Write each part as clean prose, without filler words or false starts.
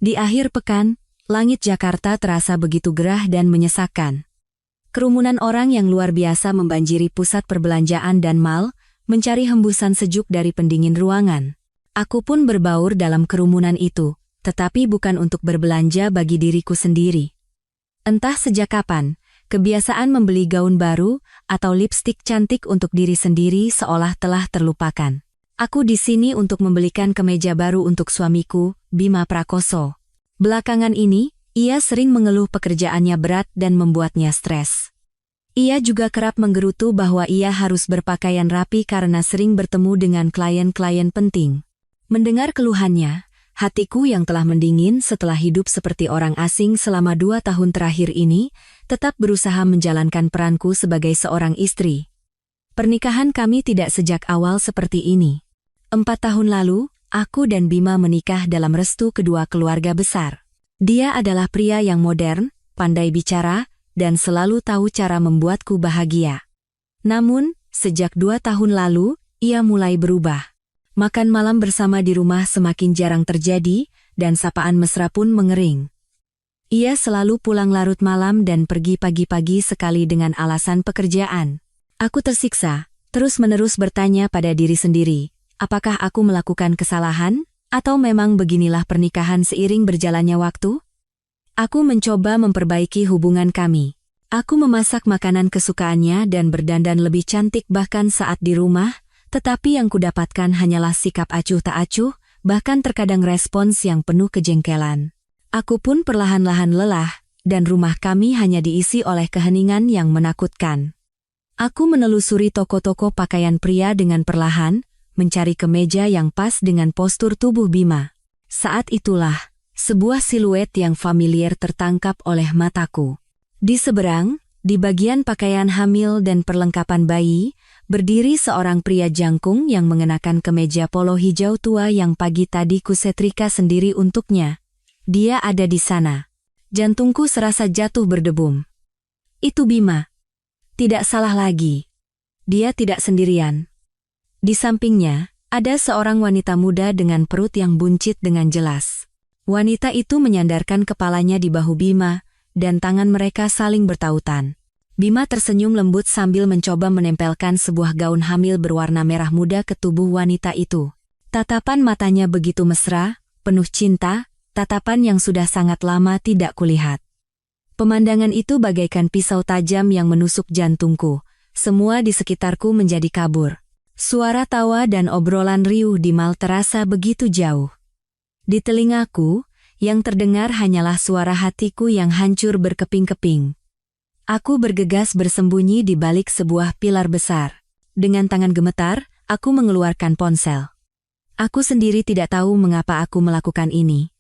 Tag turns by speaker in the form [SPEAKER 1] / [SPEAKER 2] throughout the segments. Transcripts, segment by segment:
[SPEAKER 1] Di akhir pekan, langit Jakarta terasa begitu gerah dan menyesakkan. Kerumunan orang yang luar biasa membanjiri pusat perbelanjaan dan mal, mencari hembusan sejuk dari pendingin ruangan. Aku pun berbaur dalam kerumunan itu, tetapi bukan untuk berbelanja bagi diriku sendiri. Entah sejak kapan, kebiasaan membeli gaun baru atau lipstik cantik untuk diri sendiri seolah telah terlupakan. Aku di sini untuk membelikan kemeja baru untuk suamiku, Bima Prakoso. Belakangan ini, ia sering mengeluh pekerjaannya berat dan membuatnya stres. Ia juga kerap menggerutu bahwa ia harus berpakaian rapi karena sering bertemu dengan klien-klien penting. Mendengar keluhannya, hatiku yang telah mendingin setelah hidup seperti orang asing selama 2 tahun terakhir ini, tetap berusaha menjalankan peranku sebagai seorang istri. Pernikahan kami tidak sejak awal seperti ini. 4 tahun lalu, aku dan Bima menikah dalam restu kedua keluarga besar. Dia adalah pria yang modern, pandai bicara, dan selalu tahu cara membuatku bahagia. Namun, sejak 2 tahun lalu, ia mulai berubah. Makan malam bersama di rumah semakin jarang terjadi, dan sapaan mesra pun mengering. Ia selalu pulang larut malam dan pergi pagi-pagi sekali dengan alasan pekerjaan. Aku tersiksa, terus-menerus bertanya pada diri sendiri, apakah aku melakukan kesalahan? Atau memang beginilah pernikahan seiring berjalannya waktu? Aku mencoba memperbaiki hubungan kami. Aku memasak makanan kesukaannya dan berdandan lebih cantik bahkan saat di rumah, tetapi yang kudapatkan hanyalah sikap acuh tak acuh, bahkan terkadang respons yang penuh kejengkelan. Aku pun perlahan-lahan lelah, dan rumah kami hanya diisi oleh keheningan yang menakutkan. Aku menelusuri toko-toko pakaian pria dengan perlahan, mencari kemeja yang pas dengan postur tubuh Bima. Saat itulah, sebuah siluet yang familiar tertangkap oleh mataku. Di seberang, di bagian pakaian hamil dan perlengkapan bayi, berdiri seorang pria jangkung yang mengenakan kemeja polo hijau tua yang pagi tadi kusetrika sendiri untuknya. Dia ada di sana. Jantungku serasa jatuh berdebum. Itu Bima. Tidak salah lagi. Dia tidak sendirian. Di sampingnya, ada seorang wanita muda dengan perut yang buncit dengan jelas. Wanita itu menyandarkan kepalanya di bahu Bima, dan tangan mereka saling bertautan. Bima tersenyum lembut sambil mencoba menempelkan sebuah gaun hamil berwarna merah muda ke tubuh wanita itu. Tatapan matanya begitu mesra, penuh cinta, tatapan yang sudah sangat lama tidak kulihat. Pemandangan itu bagaikan pisau tajam yang menusuk jantungku. Semua di sekitarku menjadi kabur. Suara tawa dan obrolan riuh di mal terasa begitu jauh. Di telingaku, yang terdengar hanyalah suara hatiku yang hancur berkeping-keping. Aku bergegas bersembunyi di balik sebuah pilar besar. Dengan tangan gemetar, aku mengeluarkan ponsel. Aku sendiri tidak tahu mengapa aku melakukan ini.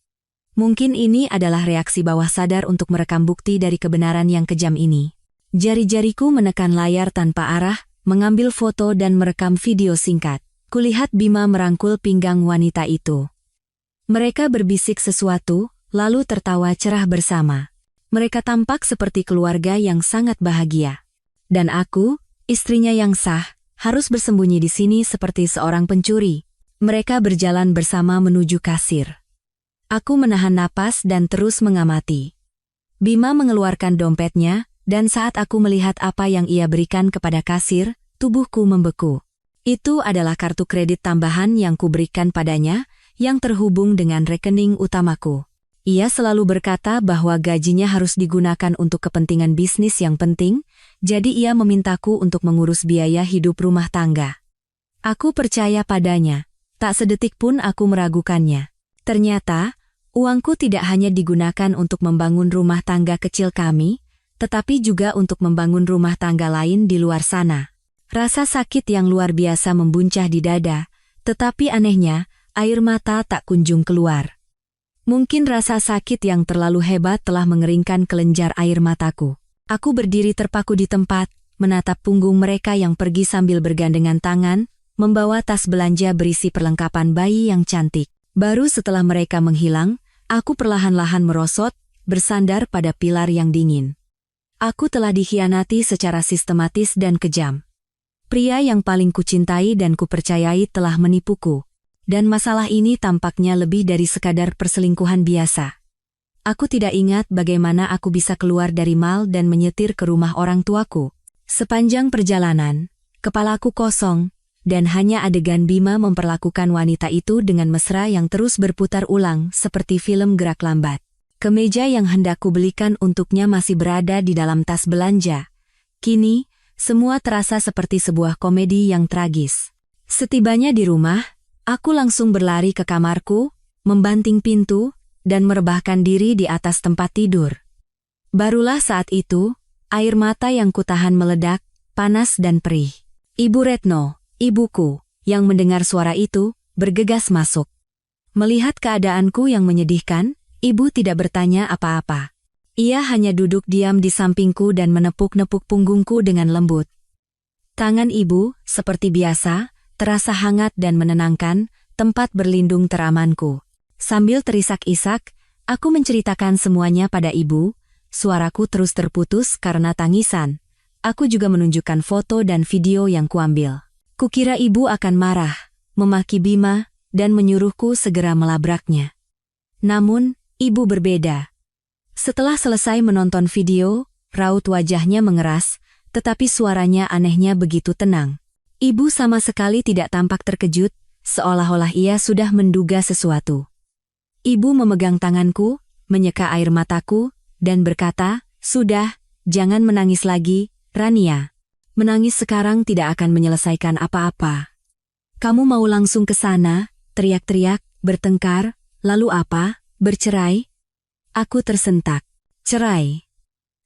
[SPEAKER 1] Mungkin ini adalah reaksi bawah sadar untuk merekam bukti dari kebenaran yang kejam ini. Jari-jariku menekan layar tanpa arah, mengambil foto dan merekam video singkat. Kulihat Bima merangkul pinggang wanita itu. Mereka berbisik sesuatu, lalu tertawa cerah bersama. Mereka tampak seperti keluarga yang sangat bahagia. Dan aku, istrinya yang sah, harus bersembunyi di sini seperti seorang pencuri. Mereka berjalan bersama menuju kasir. Aku menahan napas dan terus mengamati. Bima mengeluarkan dompetnya, dan saat aku melihat apa yang ia berikan kepada kasir, tubuhku membeku. Itu adalah kartu kredit tambahan yang kuberikan padanya, yang terhubung dengan rekening utamaku. Ia selalu berkata bahwa gajinya harus digunakan untuk kepentingan bisnis yang penting, jadi ia memintaku untuk mengurus biaya hidup rumah tangga. Aku percaya padanya, tak sedetik pun aku meragukannya. Ternyata, uangku tidak hanya digunakan untuk membangun rumah tangga kecil kami, tetapi juga untuk membangun rumah tangga lain di luar sana. Rasa sakit yang luar biasa membuncah di dada, tetapi anehnya, air mata tak kunjung keluar. Mungkin rasa sakit yang terlalu hebat telah mengeringkan kelenjar air mataku. Aku berdiri terpaku di tempat, menatap punggung mereka yang pergi sambil bergandengan tangan, membawa tas belanja berisi perlengkapan bayi yang cantik. Baru setelah mereka menghilang, aku perlahan-lahan merosot, bersandar pada pilar yang dingin. Aku telah dikhianati secara sistematis dan kejam. Pria yang paling kucintai dan kupercayai telah menipuku. Dan masalah ini tampaknya lebih dari sekadar perselingkuhan biasa. Aku tidak ingat bagaimana aku bisa keluar dari mal dan menyetir ke rumah orang tuaku. Sepanjang perjalanan, kepalaku kosong, dan hanya adegan Bima memperlakukan wanita itu dengan mesra yang terus berputar ulang seperti film gerak lambat. Kemeja yang hendak kubelikan untuknya masih berada di dalam tas belanja. Kini, semua terasa seperti sebuah komedi yang tragis. Setibanya di rumah, aku langsung berlari ke kamarku, membanting pintu, dan merebahkan diri di atas tempat tidur. Barulah saat itu, air mata yang kutahan meledak, panas dan perih. Ibu Retno, ibuku, yang mendengar suara itu, bergegas masuk. Melihat keadaanku yang menyedihkan, ibu tidak bertanya apa-apa. Ia hanya duduk diam di sampingku dan menepuk-nepuk punggungku dengan lembut. Tangan ibu, seperti biasa, terasa hangat dan menenangkan, tempat berlindung teramanku. Sambil terisak-isak, aku menceritakan semuanya pada ibu. Suaraku terus terputus karena tangisan. Aku juga menunjukkan foto dan video yang kuambil. Kukira ibu akan marah, memaki Bima, dan menyuruhku segera melabraknya. Namun, ibu berbeda. Setelah selesai menonton video, raut wajahnya mengeras, tetapi suaranya anehnya begitu tenang. Ibu sama sekali tidak tampak terkejut, seolah-olah ia sudah menduga sesuatu. Ibu memegang tanganku, menyeka air mataku, dan berkata, "Sudah, jangan menangis lagi, Rania. Menangis sekarang tidak akan menyelesaikan apa-apa. Kamu mau langsung ke sana, teriak-teriak, bertengkar, lalu apa, bercerai?" Aku tersentak. Cerai.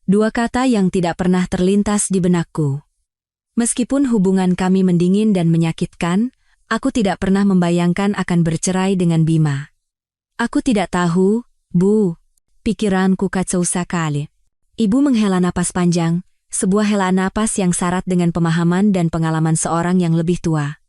[SPEAKER 1] Dua kata yang tidak pernah terlintas di benakku. Meskipun hubungan kami mendingin dan menyakitkan, aku tidak pernah membayangkan akan bercerai dengan Bima. Aku tidak tahu, Bu. Pikiranku kacau sekali. Ibu menghela napas panjang, sebuah hela napas yang syarat dengan pemahaman dan pengalaman seorang yang lebih tua.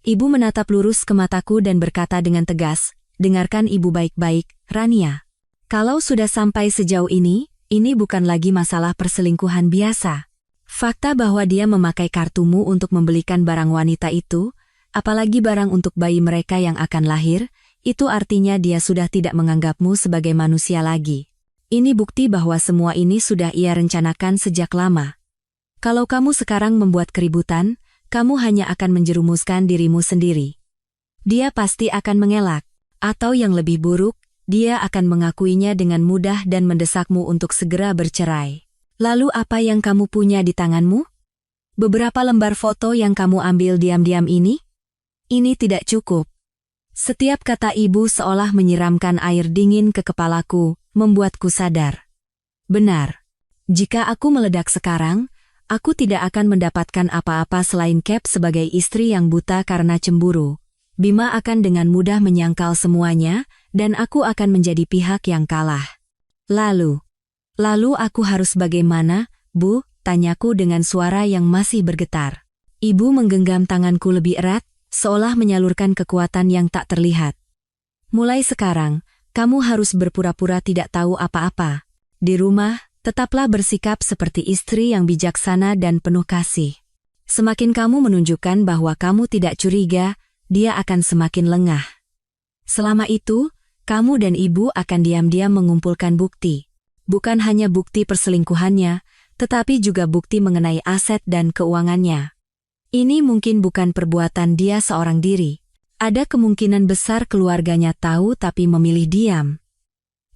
[SPEAKER 1] Ibu menatap lurus ke mataku dan berkata dengan tegas, "Dengarkan ibu baik-baik, Rania. Kalau sudah sampai sejauh ini bukan lagi masalah perselingkuhan biasa. Fakta bahwa dia memakai kartumu untuk membelikan barang wanita itu, apalagi barang untuk bayi mereka yang akan lahir, itu artinya dia sudah tidak menganggapmu sebagai manusia lagi. Ini bukti bahwa semua ini sudah ia rencanakan sejak lama. Kalau kamu sekarang membuat keributan, kamu hanya akan menjerumuskan dirimu sendiri. Dia pasti akan mengelak, atau yang lebih buruk, dia akan mengakuinya dengan mudah dan mendesakmu untuk segera bercerai. Lalu apa yang kamu punya di tanganmu? Beberapa lembar foto yang kamu ambil diam-diam ini? Ini tidak cukup." Setiap kata ibu seolah menyiramkan air dingin ke kepalaku, membuatku sadar. Benar. Jika aku meledak sekarang, aku tidak akan mendapatkan apa-apa selain Cap sebagai istri yang buta karena cemburu. Bima akan dengan mudah menyangkal semuanya, dan aku akan menjadi pihak yang kalah. Lalu aku harus bagaimana, Bu? Tanyaku dengan suara yang masih bergetar. Ibu menggenggam tanganku lebih erat, seolah menyalurkan kekuatan yang tak terlihat. "Mulai sekarang, kamu harus berpura-pura tidak tahu apa-apa. Di rumah, tetaplah bersikap seperti istri yang bijaksana dan penuh kasih. Semakin kamu menunjukkan bahwa kamu tidak curiga, dia akan semakin lengah. Selama itu, kamu dan ibu akan diam-diam mengumpulkan bukti. Bukan hanya bukti perselingkuhannya, tetapi juga bukti mengenai aset dan keuangannya. Ini mungkin bukan perbuatan dia seorang diri. Ada kemungkinan besar keluarganya tahu tapi memilih diam.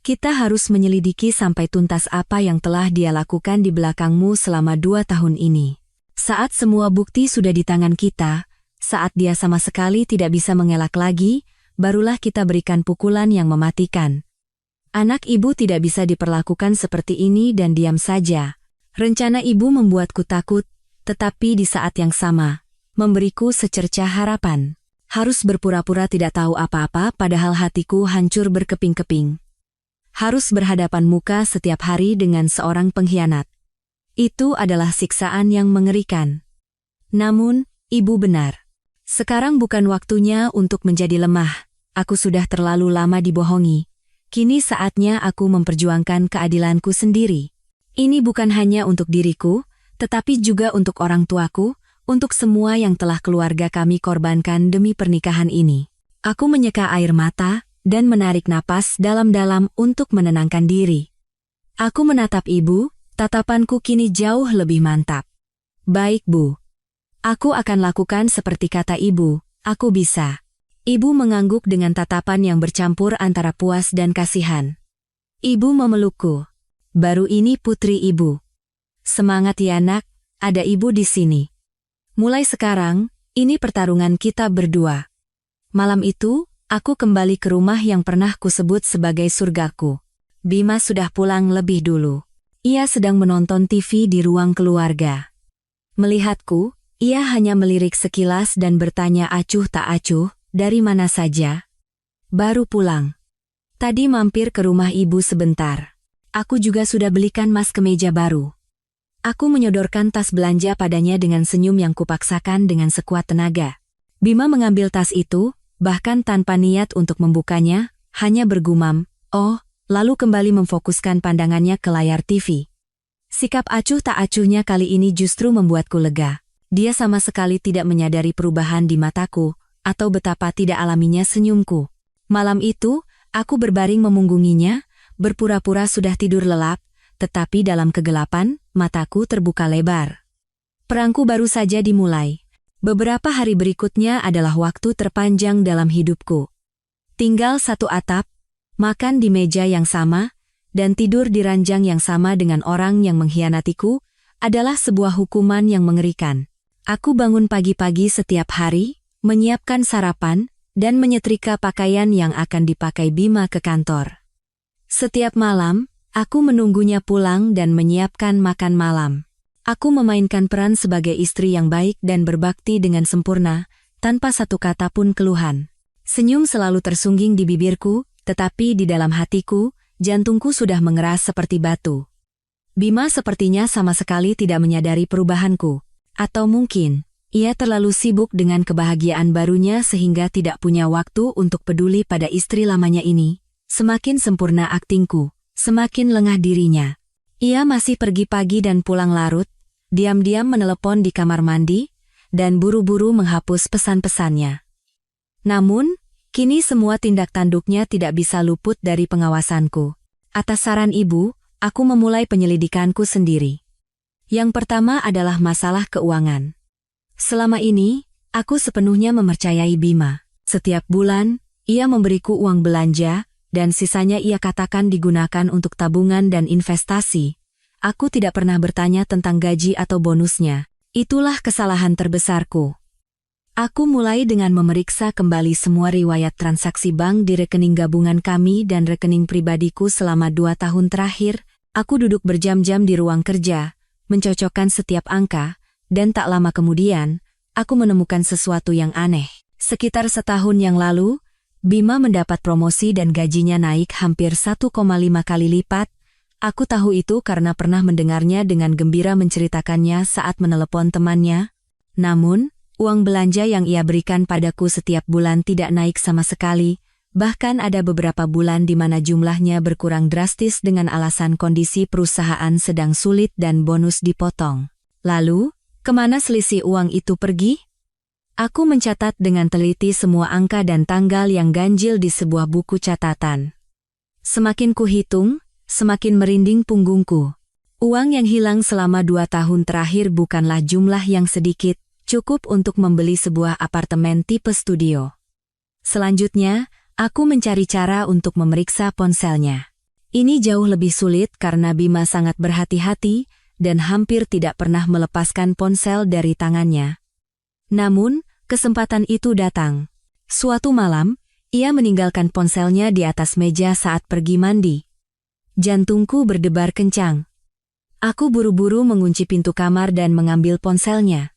[SPEAKER 1] Kita harus menyelidiki sampai tuntas apa yang telah dia lakukan di belakangmu selama 2 tahun ini. Saat semua bukti sudah di tangan kita, saat dia sama sekali tidak bisa mengelak lagi, barulah kita berikan pukulan yang mematikan. Anak ibu tidak bisa diperlakukan seperti ini dan diam saja. Rencana ibu membuatku takut, tetapi di saat yang sama, memberiku secercah harapan. Harus berpura-pura tidak tahu apa-apa padahal hatiku hancur berkeping-keping. Harus berhadapan muka setiap hari dengan seorang pengkhianat. Itu adalah siksaan yang mengerikan. Namun, ibu benar. Sekarang bukan waktunya untuk menjadi lemah. Aku sudah terlalu lama dibohongi. Kini saatnya aku memperjuangkan keadilanku sendiri. Ini bukan hanya untuk diriku, tetapi juga untuk orang tuaku, untuk semua yang telah keluarga kami korbankan demi pernikahan ini. Aku menyeka air mata dan menarik napas dalam-dalam untuk menenangkan diri. Aku menatap ibu, tatapanku kini jauh lebih mantap. Baik, Bu. Aku akan lakukan seperti kata ibu, aku bisa. Ibu mengangguk dengan tatapan yang bercampur antara puas dan kasihan. Ibu memelukku. Baru ini putri ibu. Semangat ya nak, ada ibu di sini. Mulai sekarang, ini pertarungan kita berdua. Malam itu, aku kembali ke rumah yang pernah kusebut sebagai surgaku. Bima sudah pulang lebih dulu. Ia sedang menonton TV di ruang keluarga. Melihatku, ia hanya melirik sekilas dan bertanya acuh tak acuh, dari mana saja? Baru pulang. Tadi mampir ke rumah ibu sebentar. Aku juga sudah belikan mas kemeja baru. Aku menyodorkan tas belanja padanya dengan senyum yang kupaksakan dengan sekuat tenaga. Bima mengambil tas itu, bahkan tanpa niat untuk membukanya, hanya bergumam, "Oh," lalu kembali memfokuskan pandangannya ke layar TV. Sikap acuh tak acuhnya kali ini justru membuatku lega. Dia sama sekali tidak menyadari perubahan di mataku, atau betapa tidak alaminya senyumku. Malam itu, aku berbaring memunggunginya, berpura-pura sudah tidur lelap, tetapi dalam kegelapan, mataku terbuka lebar. Perangku baru saja dimulai. Beberapa hari berikutnya adalah waktu terpanjang dalam hidupku. Tinggal satu atap, makan di meja yang sama, dan tidur di ranjang yang sama dengan orang yang mengkhianatiku, adalah sebuah hukuman yang mengerikan. Aku bangun pagi-pagi setiap hari, menyiapkan sarapan, dan menyetrika pakaian yang akan dipakai Bima ke kantor. Setiap malam, aku menunggunya pulang dan menyiapkan makan malam. Aku memainkan peran sebagai istri yang baik dan berbakti dengan sempurna, tanpa satu kata pun keluhan. Senyum selalu tersungging di bibirku, tetapi di dalam hatiku, jantungku sudah mengeras seperti batu. Bima sepertinya sama sekali tidak menyadari perubahanku. Atau mungkin, ia terlalu sibuk dengan kebahagiaan barunya sehingga tidak punya waktu untuk peduli pada istri lamanya ini. Semakin sempurna aktingku, semakin lengah dirinya. Ia masih pergi pagi dan pulang larut, diam-diam menelepon di kamar mandi, dan buru-buru menghapus pesan-pesannya. Namun, kini semua tindak tanduknya tidak bisa luput dari pengawasanku. Atas saran ibu, aku memulai penyelidikanku sendiri. Yang pertama adalah masalah keuangan. Selama ini, aku sepenuhnya mempercayai Bima. Setiap bulan, ia memberiku uang belanja, dan sisanya ia katakan digunakan untuk tabungan dan investasi. Aku tidak pernah bertanya tentang gaji atau bonusnya. Itulah kesalahan terbesarku. Aku mulai dengan memeriksa kembali semua riwayat transaksi bank di rekening gabungan kami dan rekening pribadiku selama 2 tahun terakhir. Aku duduk berjam-jam di ruang kerja, mencocokkan setiap angka, dan tak lama kemudian, aku menemukan sesuatu yang aneh. Sekitar setahun yang lalu, Bima mendapat promosi dan gajinya naik hampir 1,5 kali lipat. Aku tahu itu karena pernah mendengarnya dengan gembira menceritakannya saat menelepon temannya. Namun, uang belanja yang ia berikan padaku setiap bulan tidak naik sama sekali, bahkan ada beberapa bulan di mana jumlahnya berkurang drastis dengan alasan kondisi perusahaan sedang sulit dan bonus dipotong. Lalu, kemana selisih uang itu pergi? Aku mencatat dengan teliti semua angka dan tanggal yang ganjil di sebuah buku catatan. Semakin kuhitung, semakin merinding punggungku. Uang yang hilang selama 2 tahun terakhir bukanlah jumlah yang sedikit, cukup untuk membeli sebuah apartemen tipe studio. Selanjutnya, aku mencari cara untuk memeriksa ponselnya. Ini jauh lebih sulit karena Bima sangat berhati-hati dan hampir tidak pernah melepaskan ponsel dari tangannya. Namun, kesempatan itu datang. Suatu malam, ia meninggalkan ponselnya di atas meja saat pergi mandi. Jantungku berdebar kencang. Aku buru-buru mengunci pintu kamar dan mengambil ponselnya.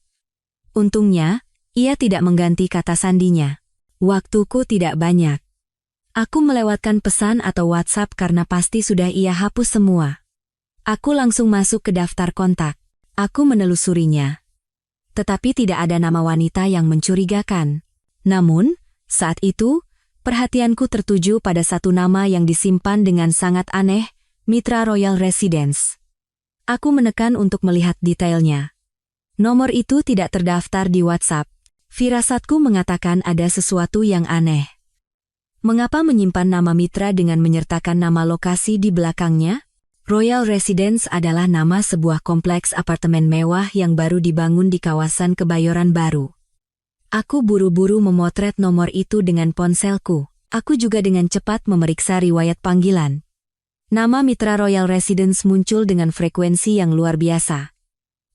[SPEAKER 1] Untungnya, ia tidak mengganti kata sandinya. Waktuku tidak banyak. Aku melewatkan pesan atau WhatsApp karena pasti sudah ia hapus semua. Aku langsung masuk ke daftar kontak. Aku menelusurinya. Tetapi tidak ada nama wanita yang mencurigakan. Namun, saat itu, perhatianku tertuju pada satu nama yang disimpan dengan sangat aneh, Mitra Royal Residence. Aku menekan untuk melihat detailnya. Nomor itu tidak terdaftar di WhatsApp. Firasatku mengatakan ada sesuatu yang aneh. Mengapa menyimpan nama mitra dengan menyertakan nama lokasi di belakangnya? Royal Residence adalah nama sebuah kompleks apartemen mewah yang baru dibangun di kawasan Kebayoran Baru. Aku buru-buru memotret nomor itu dengan ponselku. Aku juga dengan cepat memeriksa riwayat panggilan. Nama mitra Royal Residence muncul dengan frekuensi yang luar biasa.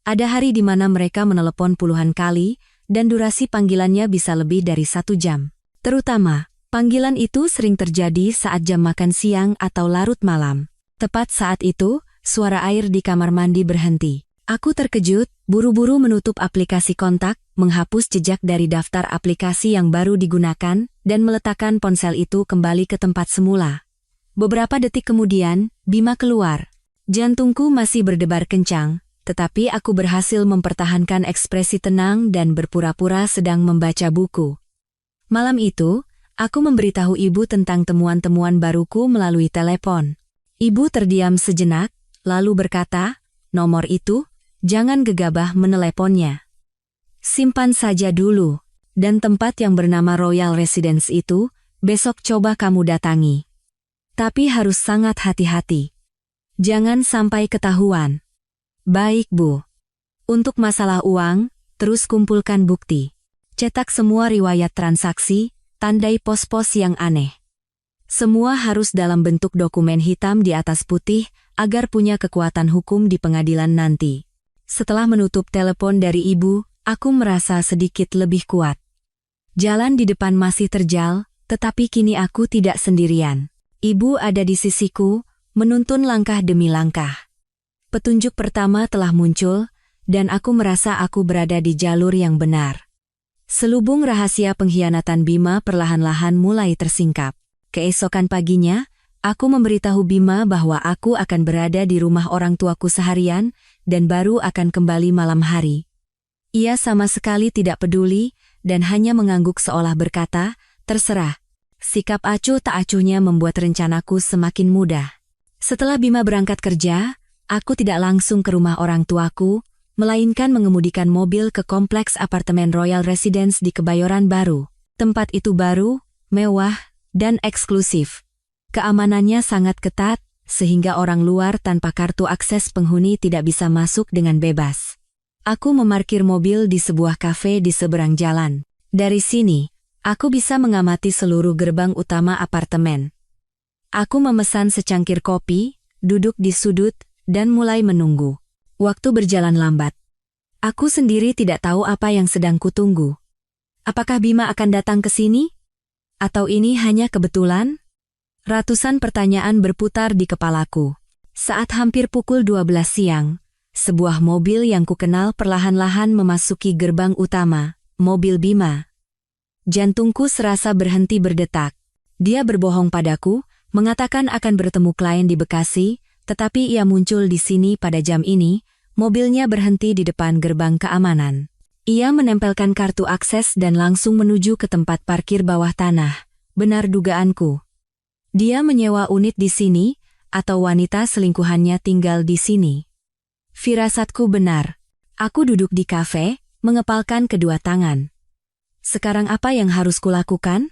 [SPEAKER 1] Ada hari di mana mereka menelepon puluhan kali, dan durasi panggilannya bisa lebih dari 1 jam. Terutama, panggilan itu sering terjadi saat jam makan siang atau larut malam. Tepat saat itu, suara air di kamar mandi berhenti. Aku terkejut, buru-buru menutup aplikasi kontak, menghapus jejak dari daftar aplikasi yang baru digunakan, dan meletakkan ponsel itu kembali ke tempat semula. Beberapa detik kemudian, Bima keluar. Jantungku masih berdebar kencang, tetapi aku berhasil mempertahankan ekspresi tenang dan berpura-pura sedang membaca buku. Malam itu, aku memberitahu ibu tentang temuan-temuan baruku melalui telepon. Ibu terdiam sejenak, lalu berkata, "Nomor itu, jangan gegabah meneleponnya. Simpan saja dulu, dan tempat yang bernama Royal Residence itu, besok coba kamu datangi. Tapi harus sangat hati-hati. Jangan sampai ketahuan." "Baik, Bu. Untuk masalah uang, terus kumpulkan bukti. Cetak semua riwayat transaksi, tandai pos-pos yang aneh. Semua harus dalam bentuk dokumen hitam di atas putih, agar punya kekuatan hukum di pengadilan nanti." Setelah menutup telepon dari ibu, aku merasa sedikit lebih kuat. Jalan di depan masih terjal, tetapi kini aku tidak sendirian. Ibu ada di sisiku, menuntun langkah demi langkah. Petunjuk pertama telah muncul, dan aku merasa aku berada di jalur yang benar. Selubung rahasia pengkhianatan Bima perlahan-lahan mulai tersingkap. Keesokan paginya, aku memberitahu Bima bahwa aku akan berada di rumah orang tuaku seharian dan baru akan kembali malam hari. Ia sama sekali tidak peduli dan hanya mengangguk seolah berkata, "Terserah." Sikap acuh tak acuhnya membuat rencanaku semakin mudah. Setelah Bima berangkat kerja, aku tidak langsung ke rumah orang tuaku, melainkan mengemudikan mobil ke kompleks apartemen Royal Residence di Kebayoran Baru. Tempat itu baru, mewah, dan eksklusif. Keamanannya sangat ketat, sehingga orang luar tanpa kartu akses penghuni tidak bisa masuk dengan bebas. Aku memarkir mobil di sebuah kafe di seberang jalan. Dari sini, aku bisa mengamati seluruh gerbang utama apartemen. Aku memesan secangkir kopi, duduk di sudut, dan mulai menunggu. Waktu berjalan lambat. Aku sendiri tidak tahu apa yang sedang kutunggu. Apakah Bima akan datang ke sini? Atau ini hanya kebetulan? Ratusan pertanyaan berputar di kepalaku. Saat hampir pukul 12 siang, sebuah mobil yang kukenal perlahan-lahan memasuki gerbang utama, mobil Bima. Jantungku serasa berhenti berdetak. Dia berbohong padaku, mengatakan akan bertemu klien di Bekasi, tetapi ia muncul di sini pada jam ini, mobilnya berhenti di depan gerbang keamanan. Ia menempelkan kartu akses dan langsung menuju ke tempat parkir bawah tanah. Benar dugaanku. Dia menyewa unit di sini, atau wanita selingkuhannya tinggal di sini. Firasatku benar. Aku duduk di kafe, mengepalkan kedua tangan. Sekarang apa yang harus kulakukan?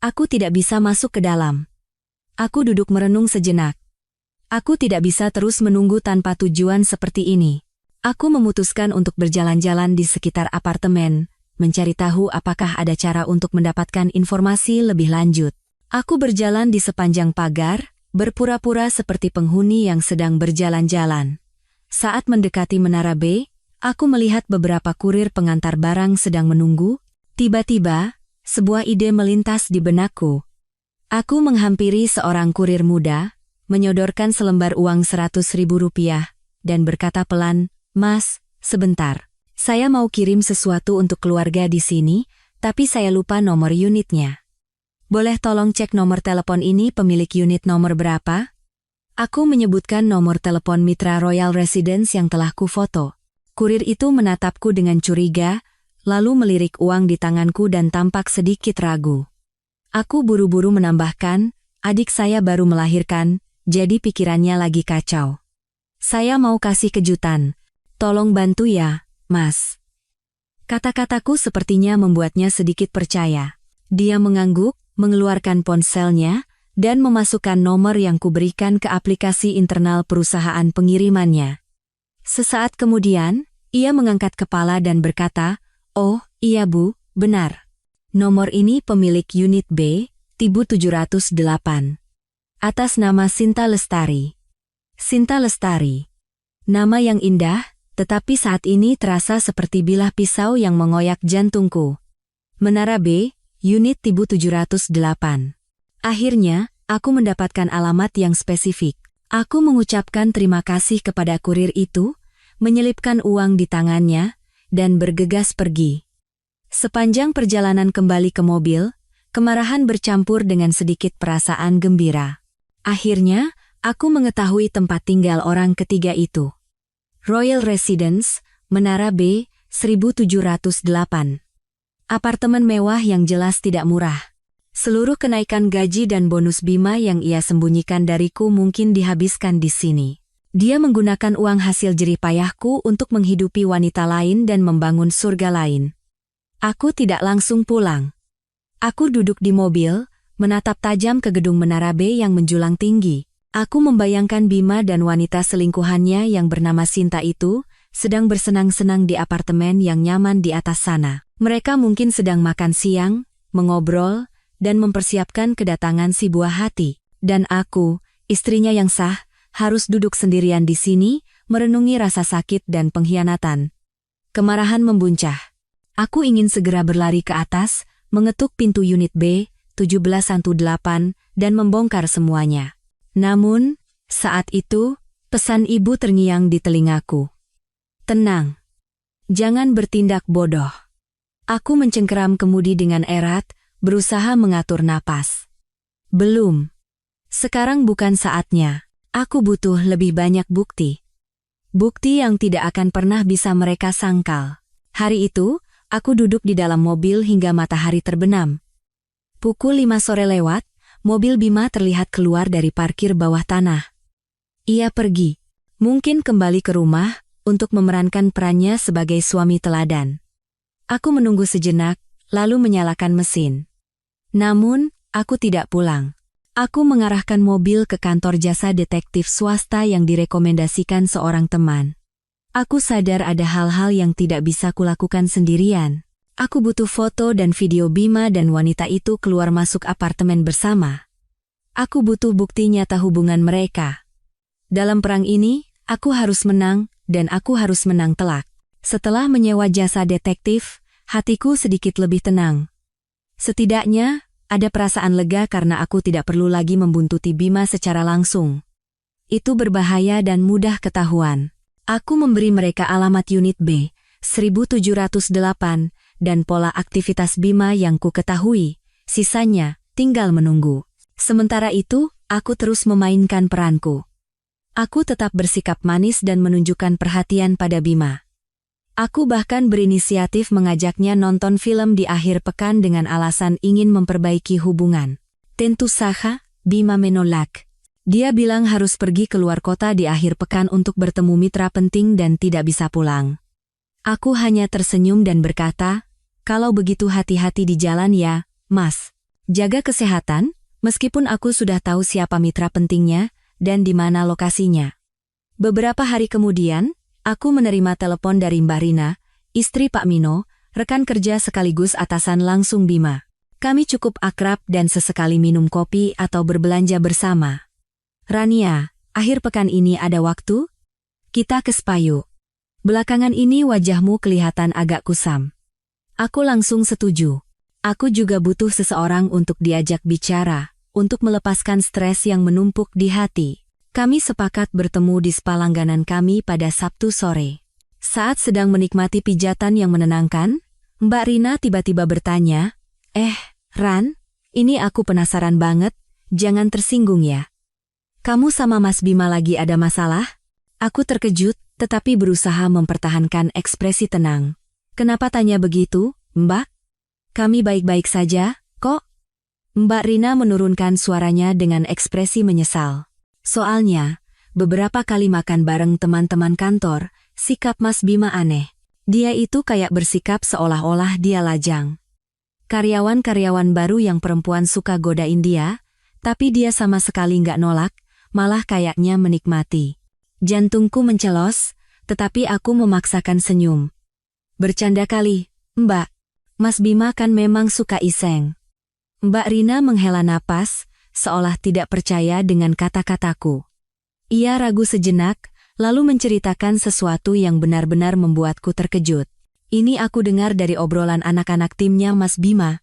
[SPEAKER 1] Aku tidak bisa masuk ke dalam. Aku duduk merenung sejenak. Aku tidak bisa terus menunggu tanpa tujuan seperti ini. Aku memutuskan untuk berjalan-jalan di sekitar apartemen, mencari tahu apakah ada cara untuk mendapatkan informasi lebih lanjut. Aku berjalan di sepanjang pagar, berpura-pura seperti penghuni yang sedang berjalan-jalan. Saat mendekati Menara B, aku melihat beberapa kurir pengantar barang sedang menunggu. Tiba-tiba, sebuah ide melintas di benakku. Aku menghampiri seorang kurir muda, menyodorkan selembar uang Rp100.000, dan berkata pelan, "Mas, sebentar. Saya mau kirim sesuatu untuk keluarga di sini, tapi saya lupa nomor unitnya. Boleh tolong cek nomor telepon ini pemilik unit nomor berapa?" Aku menyebutkan nomor telepon mitra Royal Residence yang telah kufoto. Kurir itu menatapku dengan curiga, lalu melirik uang di tanganku dan tampak sedikit ragu. Aku buru-buru menambahkan, adik saya baru melahirkan, jadi pikirannya lagi kacau. Saya mau kasih kejutan. Tolong bantu ya, Mas. Kata-kataku sepertinya membuatnya sedikit percaya. Dia mengangguk, mengeluarkan ponselnya, dan memasukkan nomor yang kuberikan ke aplikasi internal perusahaan pengirimannya. Sesaat kemudian, ia mengangkat kepala dan berkata, "Oh, iya Bu, benar. Nomor ini pemilik unit B, Tibu 708. Atas nama Sinta Lestari." Sinta Lestari. Nama yang indah, tetapi saat ini terasa seperti bilah pisau yang mengoyak jantungku. Menara B, unit Tibu 708. Akhirnya, aku mendapatkan alamat yang spesifik. Aku mengucapkan terima kasih kepada kurir itu, menyelipkan uang di tangannya, dan bergegas pergi. Sepanjang perjalanan kembali ke mobil, kemarahan bercampur dengan sedikit perasaan gembira. Akhirnya, aku mengetahui tempat tinggal orang ketiga itu. Royal Residence, Menara B, 1708. Apartemen mewah yang jelas tidak murah. Seluruh kenaikan gaji dan bonus bima yang ia sembunyikan dariku mungkin dihabiskan di sini. Dia menggunakan uang hasil jerih payahku untuk menghidupi wanita lain dan membangun surga lain. Aku tidak langsung pulang. Aku duduk di mobil, menatap tajam ke gedung Menara B yang menjulang tinggi. Aku membayangkan Bima dan wanita selingkuhannya yang bernama Sinta itu sedang bersenang-senang di apartemen yang nyaman di atas sana. Mereka mungkin sedang makan siang, mengobrol, dan mempersiapkan kedatangan si buah hati. Dan aku, istrinya yang sah, harus duduk sendirian di sini, merenungi rasa sakit dan pengkhianatan. Kemarahan membuncah. Aku ingin segera berlari ke atas, mengetuk pintu unit B, 1718, dan membongkar semuanya. Namun, saat itu, pesan ibu terngiang di telingaku. Tenang. Jangan bertindak bodoh. Aku mencengkeram kemudi dengan erat, berusaha mengatur napas. Belum. Sekarang bukan saatnya. Aku butuh lebih banyak bukti. Bukti yang tidak akan pernah bisa mereka sangkal. Hari itu, aku duduk di dalam mobil hingga matahari terbenam. Pukul 5 sore lewat, mobil Bima terlihat keluar dari parkir bawah tanah. Ia pergi. Mungkin kembali ke rumah, untuk memerankan perannya sebagai suami teladan. Aku menunggu sejenak, lalu menyalakan mesin. Namun, aku tidak pulang. Aku mengarahkan mobil ke kantor jasa detektif swasta yang direkomendasikan seorang teman. Aku sadar ada hal-hal yang tidak bisa kulakukan sendirian. Aku butuh foto dan video Bima dan wanita itu keluar masuk apartemen bersama. Aku butuh bukti nyata hubungan mereka. Dalam perang ini, aku harus menang, dan aku harus menang telak. Setelah menyewa jasa detektif, hatiku sedikit lebih tenang. Setidaknya, ada perasaan lega karena aku tidak perlu lagi membuntuti Bima secara langsung. Itu berbahaya dan mudah ketahuan. Aku memberi mereka alamat unit B, 1708, dan pola aktivitas Bima yang ku ketahui. Sisanya, tinggal menunggu. Sementara itu, aku terus memainkan peranku. Aku tetap bersikap manis dan menunjukkan perhatian pada Bima. Aku bahkan berinisiatif mengajaknya nonton film di akhir pekan dengan alasan ingin memperbaiki hubungan. Tentu saja, Bima menolak. Dia bilang harus pergi keluar kota di akhir pekan untuk bertemu mitra penting dan tidak bisa pulang. Aku hanya tersenyum dan berkata, "Kalau begitu hati-hati di jalan ya, Mas. Jaga kesehatan, meskipun aku sudah tahu siapa mitra pentingnya dan di mana lokasinya." Beberapa hari kemudian, aku menerima telepon dari Mbak Rina, istri Pak Mino, rekan kerja sekaligus atasan langsung Bima. Kami cukup akrab dan sesekali minum kopi atau berbelanja bersama. "Rania, akhir pekan ini ada waktu? Kita ke Spayu. Belakangan ini wajahmu kelihatan agak kusam." Aku langsung setuju. Aku juga butuh seseorang untuk diajak bicara, untuk melepaskan stres yang menumpuk di hati. Kami sepakat bertemu di spa langganan kami pada Sabtu sore. Saat sedang menikmati pijatan yang menenangkan, Mbak Rina tiba-tiba bertanya, Ran, ini aku penasaran banget, jangan tersinggung ya. Kamu sama Mas Bima lagi ada masalah?" Aku terkejut, tetapi berusaha mempertahankan ekspresi tenang. "Kenapa tanya begitu, Mbak? Kami baik-baik saja, kok." Mbak Rina menurunkan suaranya dengan ekspresi menyesal. "Soalnya, beberapa kali makan bareng teman-teman kantor, sikap Mas Bima aneh. Dia itu kayak bersikap seolah-olah dia lajang. Karyawan-karyawan baru yang perempuan suka godain dia, tapi dia sama sekali nggak nolak, malah kayaknya menikmati. Jantungku mencelos, tetapi aku memaksakan senyum. Bercanda kali, Mbak. Mas Bima kan memang suka iseng. Mbak Rina menghela napas, seolah tidak percaya dengan kata-kataku. Ia ragu sejenak, lalu menceritakan sesuatu yang benar-benar membuatku terkejut. Ini aku dengar dari obrolan anak-anak timnya Mas Bima,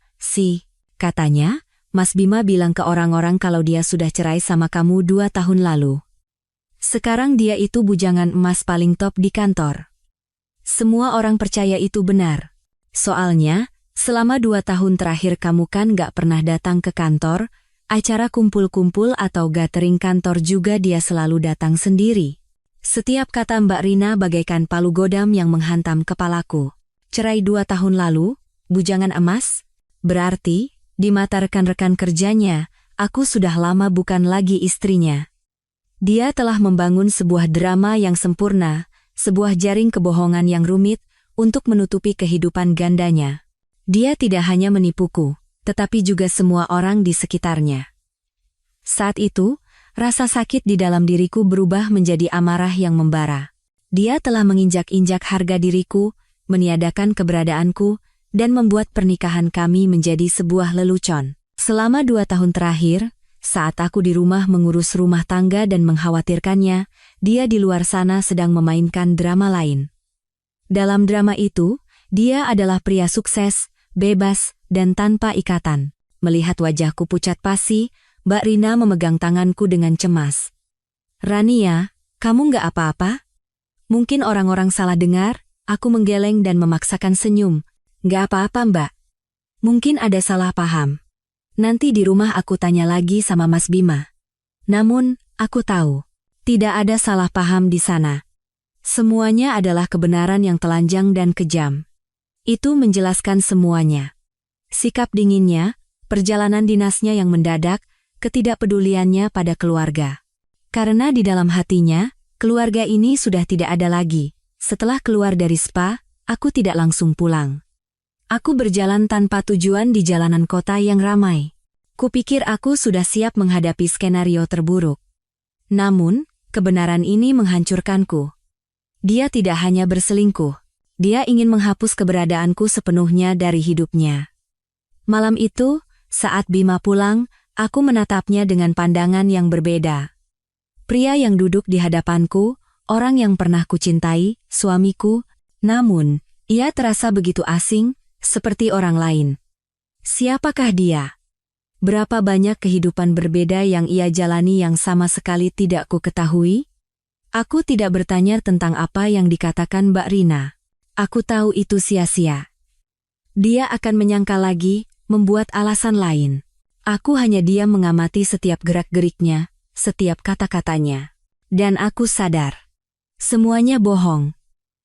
[SPEAKER 1] katanya, Mas Bima bilang ke orang-orang kalau dia sudah cerai sama kamu 2 tahun lalu. Sekarang dia itu bujangan emas paling top di kantor. Semua orang percaya itu benar. Soalnya, selama 2 tahun terakhir kamu kan gak pernah datang ke kantor, acara kumpul-kumpul atau gathering kantor juga dia selalu datang sendiri. Setiap kata Mbak Rina bagaikan palu godam yang menghantam kepalaku. Cerai 2 tahun lalu, bujangan emas? Berarti, di mata rekan-rekan kerjanya, aku sudah lama bukan lagi istrinya. Dia telah membangun sebuah drama yang sempurna, sebuah jaring kebohongan yang rumit, untuk menutupi kehidupan gandanya. Dia tidak hanya menipuku, tetapi juga semua orang di sekitarnya. Saat itu, rasa sakit di dalam diriku berubah menjadi amarah yang membara. Dia telah menginjak-injak harga diriku, meniadakan keberadaanku, dan membuat pernikahan kami menjadi sebuah lelucon. Selama 2 tahun terakhir, saat aku di rumah mengurus rumah tangga dan mengkhawatirkannya, dia di luar sana sedang memainkan drama lain. Dalam drama itu, dia adalah pria sukses, bebas, dan tanpa ikatan. Melihat wajahku pucat pasi, Mbak Rina memegang tanganku dengan cemas. Rania, kamu nggak apa-apa? Mungkin orang-orang salah dengar. Aku menggeleng dan memaksakan senyum. Nggak apa-apa, Mbak. Mungkin ada salah paham. Nanti di rumah aku tanya lagi sama Mas Bima. Namun, aku tahu, tidak ada salah paham di sana. Semuanya adalah kebenaran yang telanjang dan kejam. Itu menjelaskan semuanya. Sikap dinginnya, perjalanan dinasnya yang mendadak, ketidakpeduliannya pada keluarga. Karena di dalam hatinya, keluarga ini sudah tidak ada lagi. Setelah keluar dari spa, aku tidak langsung pulang. Aku berjalan tanpa tujuan di jalanan kota yang ramai. Kupikir aku sudah siap menghadapi skenario terburuk. Namun, kebenaran ini menghancurkanku. Dia tidak hanya berselingkuh. Dia ingin menghapus keberadaanku sepenuhnya dari hidupnya. Malam itu, saat Bima pulang, aku menatapnya dengan pandangan yang berbeda. Pria yang duduk di hadapanku, orang yang pernah kucintai, suamiku, namun, ia terasa begitu asing, seperti orang lain. Siapakah dia? Berapa banyak kehidupan berbeda yang ia jalani yang sama sekali tidak ku ketahui? Aku tidak bertanya tentang apa yang dikatakan Mbak Rina. Aku tahu itu sia-sia. Dia akan menyangka lagi, membuat alasan lain. Aku hanya diam mengamati setiap gerak-geriknya, setiap kata-katanya. Dan aku sadar. Semuanya bohong.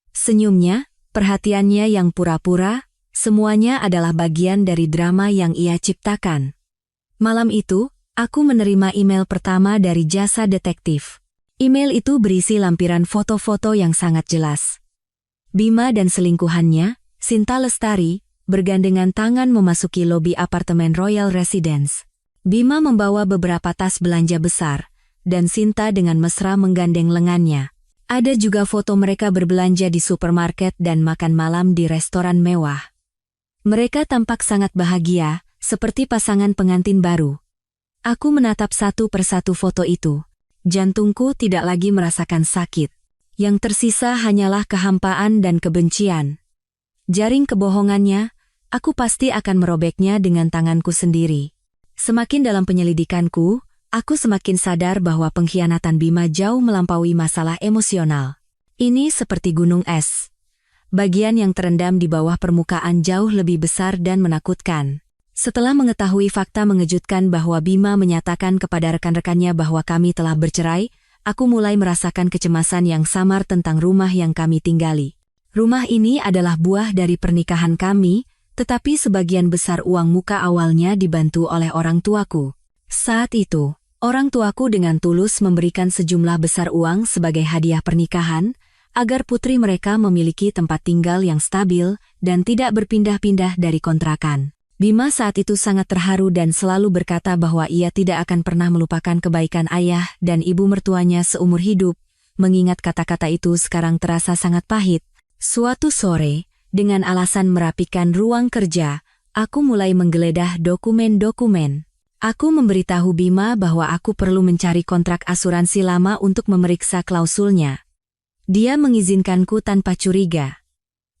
[SPEAKER 1] Senyumnya, perhatiannya yang pura-pura, semuanya adalah bagian dari drama yang ia ciptakan. Malam itu, aku menerima email pertama dari jasa detektif. Email itu berisi lampiran foto-foto yang sangat jelas. Bima dan selingkuhannya, Sinta Lestari, bergandengan tangan memasuki lobi apartemen Royal Residence. Bima membawa beberapa tas belanja besar, dan Sinta dengan mesra menggandeng lengannya. Ada juga foto mereka berbelanja di supermarket dan makan malam di restoran mewah. Mereka tampak sangat bahagia, seperti pasangan pengantin baru. Aku menatap satu persatu foto itu. Jantungku tidak lagi merasakan sakit. Yang tersisa hanyalah kehampaan dan kebencian. Jaring kebohongannya, aku pasti akan merobeknya dengan tanganku sendiri. Semakin dalam penyelidikanku, aku semakin sadar bahwa pengkhianatan Bima jauh melampaui masalah emosional. Ini seperti gunung es. Bagian yang terendam di bawah permukaan jauh lebih besar dan menakutkan. Setelah mengetahui fakta mengejutkan bahwa Bima menyatakan kepada rekan-rekannya bahwa kami telah bercerai, aku mulai merasakan kecemasan yang samar tentang rumah yang kami tinggali. Rumah ini adalah buah dari pernikahan kami, tetapi sebagian besar uang muka awalnya dibantu oleh orang tuaku. Saat itu, orang tuaku dengan tulus memberikan sejumlah besar uang sebagai hadiah pernikahan, agar putri mereka memiliki tempat tinggal yang stabil dan tidak berpindah-pindah dari kontrakan. Bima saat itu sangat terharu dan selalu berkata bahwa ia tidak akan pernah melupakan kebaikan ayah dan ibu mertuanya seumur hidup. Mengingat kata-kata itu sekarang terasa sangat pahit. Suatu sore, dengan alasan merapikan ruang kerja, aku mulai menggeledah dokumen-dokumen. Aku memberitahu Bima bahwa aku perlu mencari kontrak asuransi lama untuk memeriksa klausulnya. Dia mengizinkanku tanpa curiga.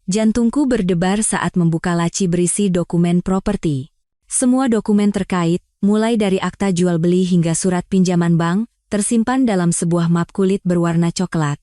[SPEAKER 1] Jantungku berdebar saat membuka laci berisi dokumen properti. Semua dokumen terkait, mulai dari akta jual beli hingga surat pinjaman bank, tersimpan dalam sebuah map kulit berwarna coklat.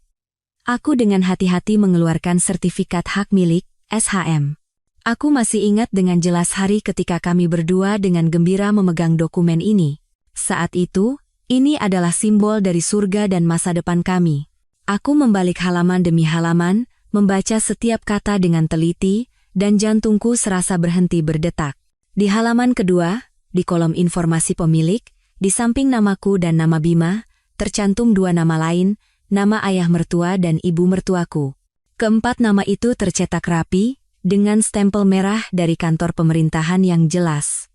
[SPEAKER 1] Aku dengan hati-hati mengeluarkan sertifikat hak milik, SHM. Aku masih ingat dengan jelas hari ketika kami berdua dengan gembira memegang dokumen ini. Saat itu, ini adalah simbol dari surga dan masa depan kami. Aku membalik halaman demi halaman, membaca setiap kata dengan teliti, dan jantungku serasa berhenti berdetak. Di halaman kedua, di kolom informasi pemilik, di samping namaku dan nama Bima, tercantum dua nama lain, nama ayah mertua dan ibu mertuaku. Keempat nama itu tercetak rapi, dengan stempel merah dari kantor pemerintahan yang jelas.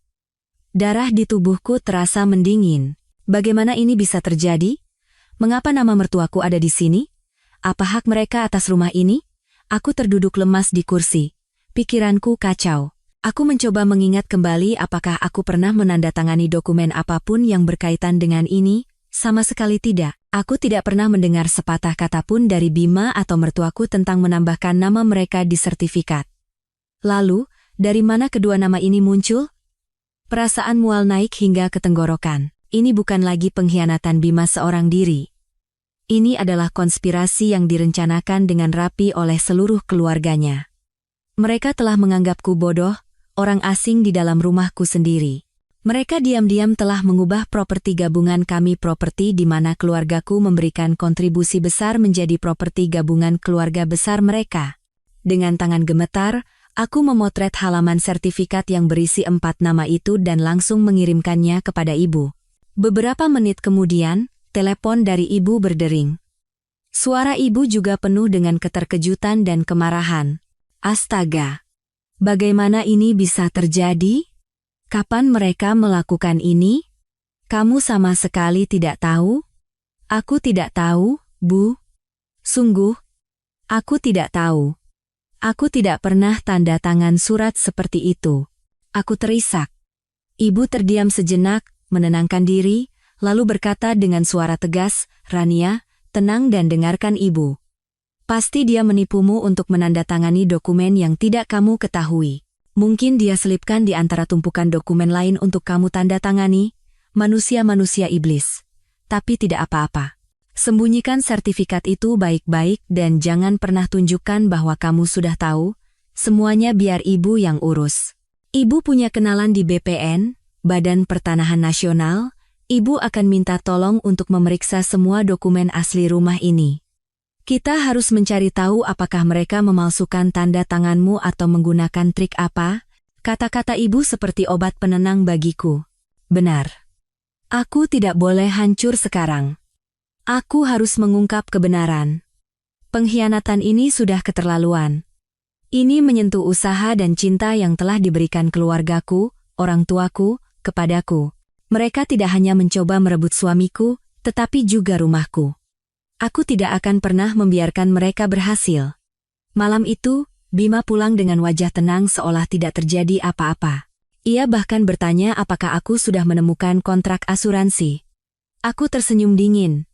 [SPEAKER 1] Darah di tubuhku terasa mendingin. Bagaimana ini bisa terjadi? Mengapa nama mertuaku ada di sini? Apa hak mereka atas rumah ini? Aku terduduk lemas di kursi. Pikiranku kacau. Aku mencoba mengingat kembali apakah aku pernah menandatangani dokumen apapun yang berkaitan dengan ini. Sama sekali tidak. Aku tidak pernah mendengar sepatah kata pun dari Bima atau mertuaku tentang menambahkan nama mereka di sertifikat. Lalu, dari mana kedua nama ini muncul? Perasaan mual naik hingga ke tenggorokan. Ini bukan lagi pengkhianatan Bima seorang diri. Ini adalah konspirasi yang direncanakan dengan rapi oleh seluruh keluarganya. Mereka telah menganggapku bodoh, orang asing di dalam rumahku sendiri. Mereka diam-diam telah mengubah properti gabungan kami properti di mana keluargaku memberikan kontribusi besar menjadi properti gabungan keluarga besar mereka. Dengan tangan gemetar, aku memotret halaman sertifikat yang berisi 4 nama itu dan langsung mengirimkannya kepada ibu. Beberapa menit kemudian, telepon dari ibu berdering. Suara ibu juga penuh dengan keterkejutan dan kemarahan. Astaga! Bagaimana ini bisa terjadi? Kapan mereka melakukan ini? Kamu sama sekali tidak tahu? Aku tidak tahu, Bu. Sungguh, aku tidak tahu. Aku tidak pernah tanda tangan surat seperti itu. Aku terisak. Ibu terdiam sejenak, menenangkan diri, lalu berkata dengan suara tegas, "Rania, tenang dan dengarkan ibu. Pasti dia menipumu untuk menandatangani dokumen yang tidak kamu ketahui. Mungkin dia selipkan di antara tumpukan dokumen lain untuk kamu tanda tangani, manusia-manusia iblis. Tapi tidak apa-apa. Sembunyikan sertifikat itu baik-baik dan jangan pernah tunjukkan bahwa kamu sudah tahu, semuanya biar ibu yang urus. Ibu punya kenalan di BPN, Badan Pertanahan Nasional. Ibu akan minta tolong untuk memeriksa semua dokumen asli rumah ini. Kita harus mencari tahu apakah mereka memalsukan tanda tanganmu atau menggunakan trik apa. Kata-kata ibu seperti obat penenang bagiku. Benar. Aku tidak boleh hancur sekarang. Aku harus mengungkap kebenaran. Pengkhianatan ini sudah keterlaluan. Ini menyentuh usaha dan cinta yang telah diberikan keluargaku, orang tuaku, kepadaku. Mereka tidak hanya mencoba merebut suamiku, tetapi juga rumahku. Aku tidak akan pernah membiarkan mereka berhasil. Malam itu, Bima pulang dengan wajah tenang seolah tidak terjadi apa-apa. Ia bahkan bertanya apakah aku sudah menemukan kontrak asuransi. Aku tersenyum dingin.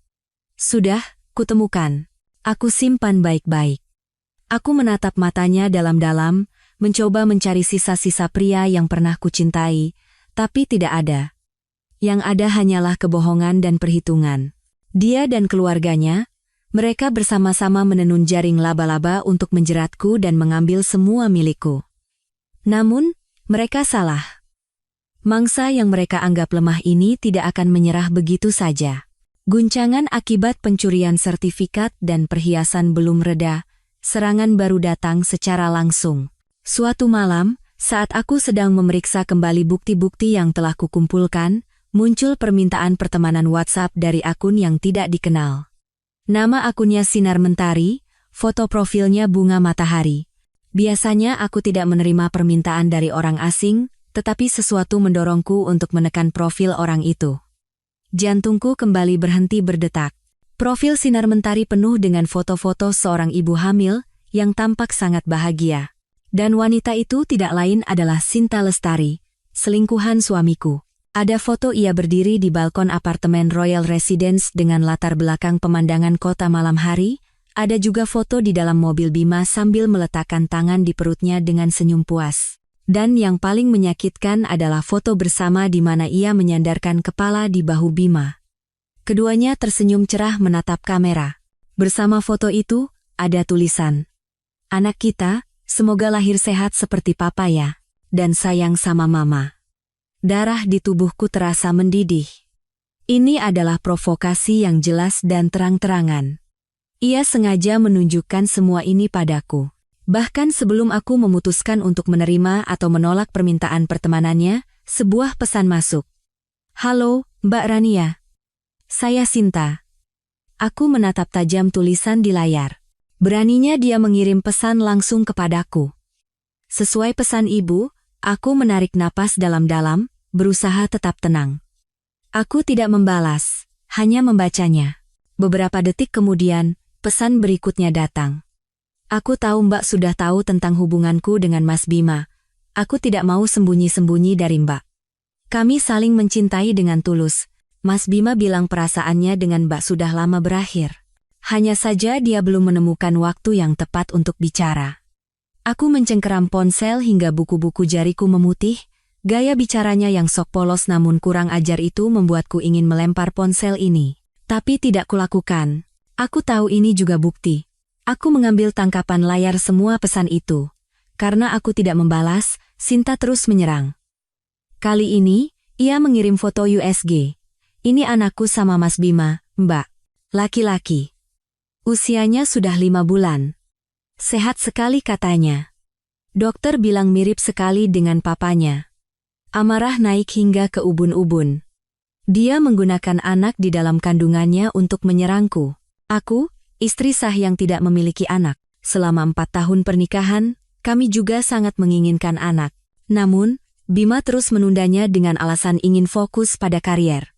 [SPEAKER 1] Sudah, kutemukan. Aku simpan baik-baik. Aku menatap matanya dalam-dalam, mencoba mencari sisa-sisa pria yang pernah kucintai, tapi tidak ada. Yang ada hanyalah kebohongan dan perhitungan. Dia dan keluarganya, mereka bersama-sama menenun jaring laba-laba untuk menjeratku dan mengambil semua milikku. Namun, mereka salah. Mangsa yang mereka anggap lemah ini tidak akan menyerah begitu saja. Guncangan akibat pencurian sertifikat dan perhiasan belum reda, serangan baru datang secara langsung. Suatu malam, saat aku sedang memeriksa kembali bukti-bukti yang telah kukumpulkan, muncul permintaan pertemanan WhatsApp dari akun yang tidak dikenal. Nama akunnya Sinar Mentari, foto profilnya bunga matahari. Biasanya aku tidak menerima permintaan dari orang asing, tetapi sesuatu mendorongku untuk menekan profil orang itu. Jantungku kembali berhenti berdetak. Profil sinar mentari penuh dengan foto-foto seorang ibu hamil yang tampak sangat bahagia. Dan wanita itu tidak lain adalah Sinta Lestari, selingkuhan suamiku. Ada foto ia berdiri di balkon apartemen Royal Residence dengan latar belakang pemandangan kota malam hari. Ada juga foto di dalam mobil Bima sambil meletakkan tangan di perutnya dengan senyum puas. Dan yang paling menyakitkan adalah foto bersama di mana ia menyandarkan kepala di bahu Bima. Keduanya tersenyum cerah menatap kamera. Bersama foto itu, ada tulisan, "Anak kita, semoga lahir sehat seperti papa ya, dan sayang sama mama." Darah di tubuhku terasa mendidih. Ini adalah provokasi yang jelas dan terang-terangan. Ia sengaja menunjukkan semua ini padaku. Bahkan sebelum aku memutuskan untuk menerima atau menolak permintaan pertemanannya, sebuah pesan masuk. "Halo, Mbak Rania. Saya Sinta." Aku menatap tajam tulisan di layar. Beraninya dia mengirim pesan langsung kepadaku. Sesuai pesan ibu, aku menarik napas dalam-dalam, berusaha tetap tenang. Aku tidak membalas, hanya membacanya. Beberapa detik kemudian, pesan berikutnya datang. "Aku tahu Mbak sudah tahu tentang hubunganku dengan Mas Bima. Aku tidak mau sembunyi-sembunyi dari Mbak. Kami saling mencintai dengan tulus. Mas Bima bilang perasaannya dengan Mbak sudah lama berakhir. Hanya saja dia belum menemukan waktu yang tepat untuk bicara." Aku mencengkeram ponsel hingga buku-buku jariku memutih. Gaya bicaranya yang sok polos namun kurang ajar itu membuatku ingin melempar ponsel ini. Tapi tidak kulakukan. Aku tahu ini juga bukti. Aku mengambil tangkapan layar semua pesan itu. Karena aku tidak membalas, Sinta terus menyerang. Kali ini, ia mengirim foto USG. "Ini anakku sama Mas Bima, Mbak. Laki-laki. Usianya sudah 5 bulan. Sehat sekali katanya. Dokter bilang mirip sekali dengan papanya." Amarah naik hingga ke ubun-ubun. Dia menggunakan anak di dalam kandungannya untuk menyerangku. Aku, istri sah yang tidak memiliki anak. Selama 4 tahun pernikahan, kami juga sangat menginginkan anak. Namun, Bima terus menundanya dengan alasan ingin fokus pada karier.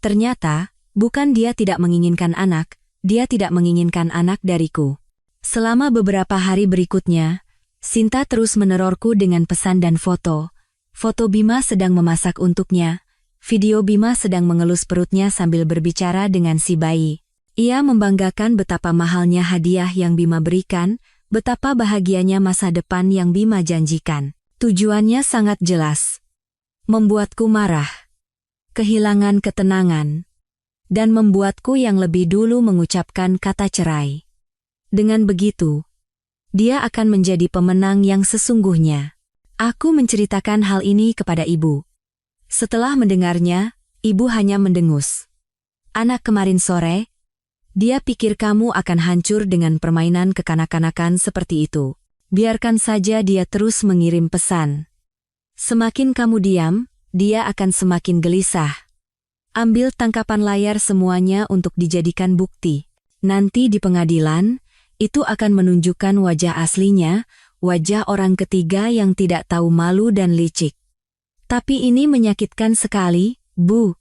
[SPEAKER 1] Ternyata, bukan dia tidak menginginkan anak, dia tidak menginginkan anak dariku. Selama beberapa hari berikutnya, Sinta terus menerorku dengan pesan dan foto. Foto Bima sedang memasak untuknya, video Bima sedang mengelus perutnya sambil berbicara dengan si bayi. Ia membanggakan betapa mahalnya hadiah yang Bima berikan, betapa bahagianya masa depan yang Bima janjikan. Tujuannya sangat jelas. Membuatku marah. Kehilangan ketenangan, dan membuatku yang lebih dulu mengucapkan kata cerai. Dengan begitu, dia akan menjadi pemenang yang sesungguhnya. Aku menceritakan hal ini kepada ibu. Setelah mendengarnya, ibu hanya mendengus. "Anak kemarin sore, dia pikir kamu akan hancur dengan permainan kekanak-kanakan seperti itu. Biarkan saja dia terus mengirim pesan. Semakin kamu diam, dia akan semakin gelisah. Ambil tangkapan layar semuanya untuk dijadikan bukti. Nanti di pengadilan, itu akan menunjukkan wajah aslinya, wajah orang ketiga yang tidak tahu malu dan licik." Tapi ini menyakitkan sekali, Bu.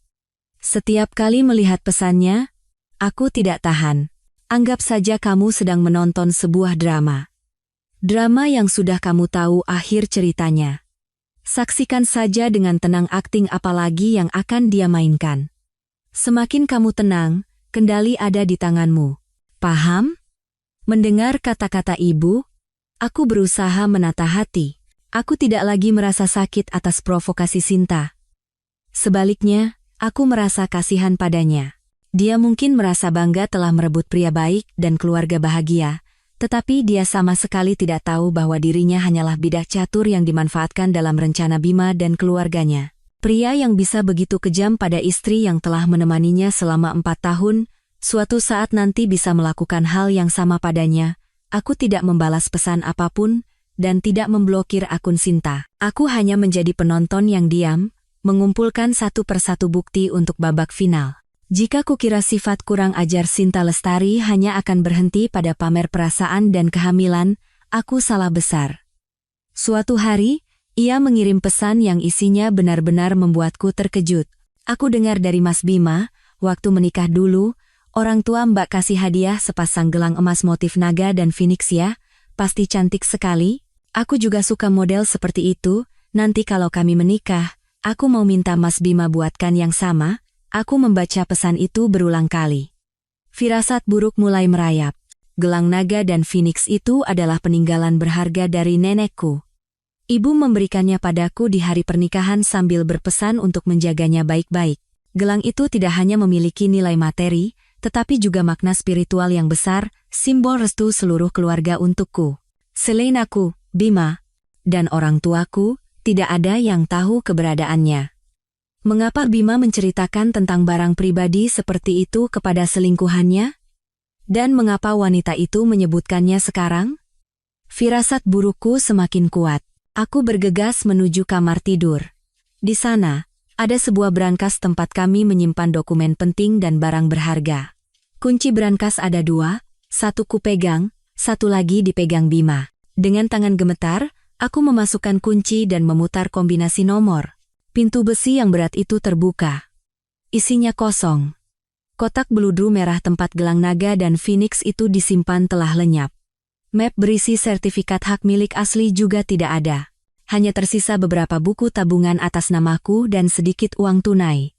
[SPEAKER 1] Setiap kali melihat pesannya, aku tidak tahan. Anggap saja kamu sedang menonton sebuah drama. Drama yang sudah kamu tahu akhir ceritanya. Saksikan saja dengan tenang akting apalagi yang akan dia mainkan. Semakin kamu tenang, kendali ada di tanganmu. Paham? Mendengar kata-kata ibu, aku berusaha menata hati. Aku tidak lagi merasa sakit atas provokasi Sinta. Sebaliknya, aku merasa kasihan padanya. Dia mungkin merasa bangga telah merebut pria baik dan keluarga bahagia, tetapi dia sama sekali tidak tahu bahwa dirinya hanyalah bidak catur yang dimanfaatkan dalam rencana Bima dan keluarganya. Pria yang bisa begitu kejam pada istri yang telah menemaninya selama 4 tahun, suatu saat nanti bisa melakukan hal yang sama padanya. Aku tidak membalas pesan apapun, dan tidak memblokir akun Sinta. Aku hanya menjadi penonton yang diam, mengumpulkan satu persatu bukti untuk babak final. Jika kukira sifat kurang ajar Sinta Lestari hanya akan berhenti pada pamer perasaan dan kehamilan, aku salah besar. Suatu hari, Ia mengirim pesan yang isinya benar-benar membuatku terkejut. Aku dengar dari Mas Bima, waktu menikah dulu, orang tua Mbak kasih hadiah sepasang gelang emas motif naga dan phoenix ya, pasti cantik sekali. Aku juga suka model seperti itu, nanti kalau kami menikah, aku mau minta Mas Bima buatkan yang sama. Aku membaca pesan itu berulang kali. Firasat buruk mulai merayap. Gelang naga dan phoenix itu adalah peninggalan berharga dari nenekku. Ibu memberikannya padaku di hari pernikahan sambil berpesan untuk menjaganya baik-baik. Gelang itu tidak hanya memiliki nilai materi, tetapi juga makna spiritual yang besar, simbol restu seluruh keluarga untukku. Selain aku, Bima, dan orang tuaku, tidak ada yang tahu keberadaannya. Mengapa Bima menceritakan tentang barang pribadi seperti itu kepada selingkuhannya? Dan mengapa wanita itu menyebutkannya sekarang? Firasat burukku semakin kuat. Aku bergegas menuju kamar tidur. Di sana, ada sebuah brankas tempat kami menyimpan dokumen penting dan barang berharga. Kunci brankas ada 2, satu kupegang, satu lagi dipegang Bima. Dengan tangan gemetar, aku memasukkan kunci dan memutar kombinasi nomor. Pintu besi yang berat itu terbuka. Isinya kosong. Kotak beludru merah tempat gelang naga dan phoenix itu disimpan telah lenyap. Map berisi sertifikat hak milik asli juga tidak ada. Hanya tersisa beberapa buku tabungan atas namaku dan sedikit uang tunai.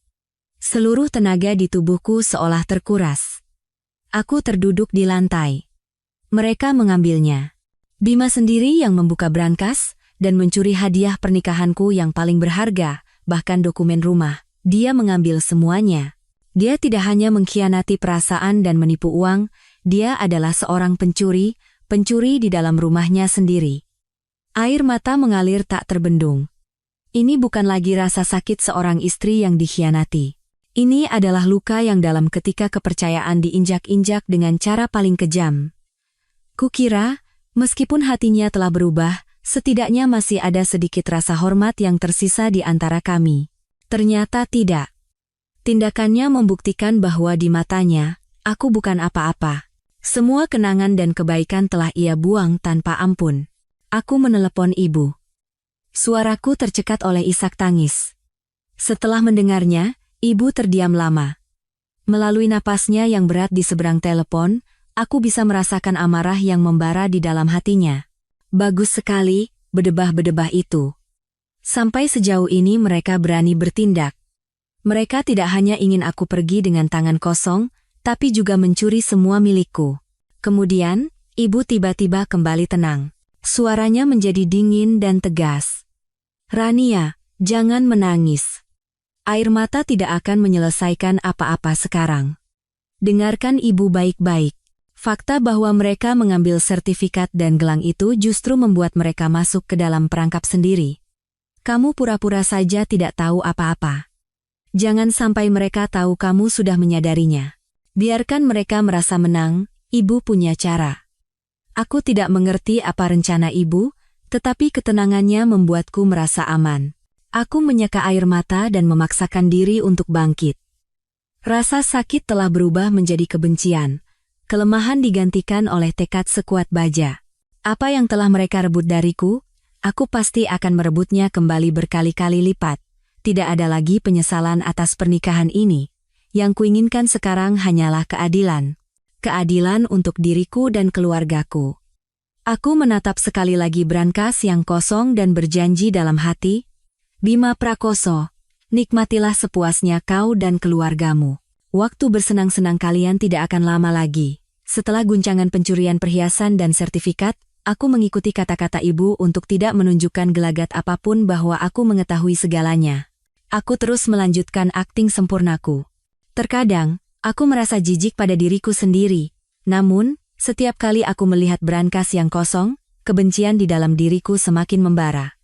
[SPEAKER 1] Seluruh tenaga di tubuhku seolah terkuras. Aku terduduk di lantai. Mereka mengambilnya. Bima sendiri yang membuka brankas dan mencuri hadiah pernikahanku yang paling berharga, bahkan dokumen rumah. Dia mengambil semuanya. Dia tidak hanya mengkhianati perasaan dan menipu uang, dia adalah seorang pencuri di dalam rumahnya sendiri. Air mata mengalir tak terbendung. Ini bukan lagi rasa sakit seorang istri yang dikhianati. Ini adalah luka yang dalam ketika kepercayaan diinjak-injak dengan cara paling kejam. Kukira, meskipun hatinya telah berubah, setidaknya masih ada sedikit rasa hormat yang tersisa di antara kami. Ternyata tidak. Tindakannya membuktikan bahwa di matanya, aku bukan apa-apa. Semua kenangan dan kebaikan telah ia buang tanpa ampun. Aku menelepon ibu. Suaraku tercekat oleh isak tangis. Setelah mendengarnya, ibu terdiam lama. Melalui napasnya yang berat di seberang telepon, aku bisa merasakan amarah yang membara di dalam hatinya. Bagus sekali, bedebah-bedebah itu. Sampai sejauh ini mereka berani bertindak. Mereka tidak hanya ingin aku pergi dengan tangan kosong, tapi juga mencuri semua milikku. Kemudian, ibu tiba-tiba kembali tenang. Suaranya menjadi dingin dan tegas. Rania, jangan menangis. Air mata tidak akan menyelesaikan apa-apa sekarang. Dengarkan ibu baik-baik. Fakta bahwa mereka mengambil sertifikat dan gelang itu justru membuat mereka masuk ke dalam perangkap sendiri. Kamu pura-pura saja tidak tahu apa-apa. Jangan sampai mereka tahu kamu sudah menyadarinya. Biarkan mereka merasa menang, ibu punya cara. Aku tidak mengerti apa rencana ibu, tetapi ketenangannya membuatku merasa aman. Aku menyeka air mata dan memaksakan diri untuk bangkit. Rasa sakit telah berubah menjadi kebencian. Kelemahan digantikan oleh tekad sekuat baja. Apa yang telah mereka rebut dariku, aku pasti akan merebutnya kembali berkali-kali lipat. Tidak ada lagi penyesalan atas pernikahan ini. Yang kuinginkan sekarang hanyalah keadilan. Keadilan untuk diriku dan keluargaku. Aku menatap sekali lagi brankas yang kosong dan berjanji dalam hati, Bima Prakoso, nikmatilah sepuasnya kau dan keluargamu. Waktu bersenang-senang kalian tidak akan lama lagi. Setelah guncangan pencurian perhiasan dan sertifikat, aku mengikuti kata-kata ibu untuk tidak menunjukkan gelagat apapun bahwa aku mengetahui segalanya. Aku terus melanjutkan akting sempurnaku. Terkadang, aku merasa jijik pada diriku sendiri. Namun, setiap kali aku melihat brankas yang kosong, kebencian di dalam diriku semakin membara.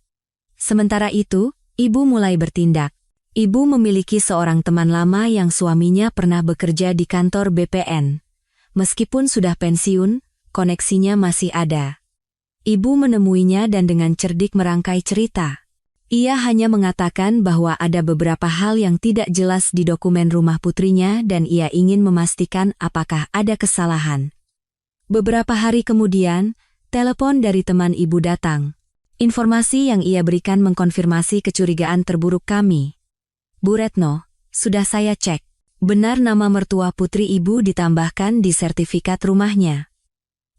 [SPEAKER 1] Sementara itu, ibu mulai bertindak. Ibu memiliki seorang teman lama yang suaminya pernah bekerja di kantor BPN. Meskipun sudah pensiun, koneksinya masih ada. Ibu menemuinya dan dengan cerdik merangkai cerita. Ia hanya mengatakan bahwa ada beberapa hal yang tidak jelas di dokumen rumah putrinya dan ia ingin memastikan apakah ada kesalahan. Beberapa hari kemudian, telepon dari teman ibu datang. Informasi yang ia berikan mengkonfirmasi kecurigaan terburuk kami. Bu Retno, sudah saya cek. Benar nama mertua putri ibu ditambahkan di sertifikat rumahnya.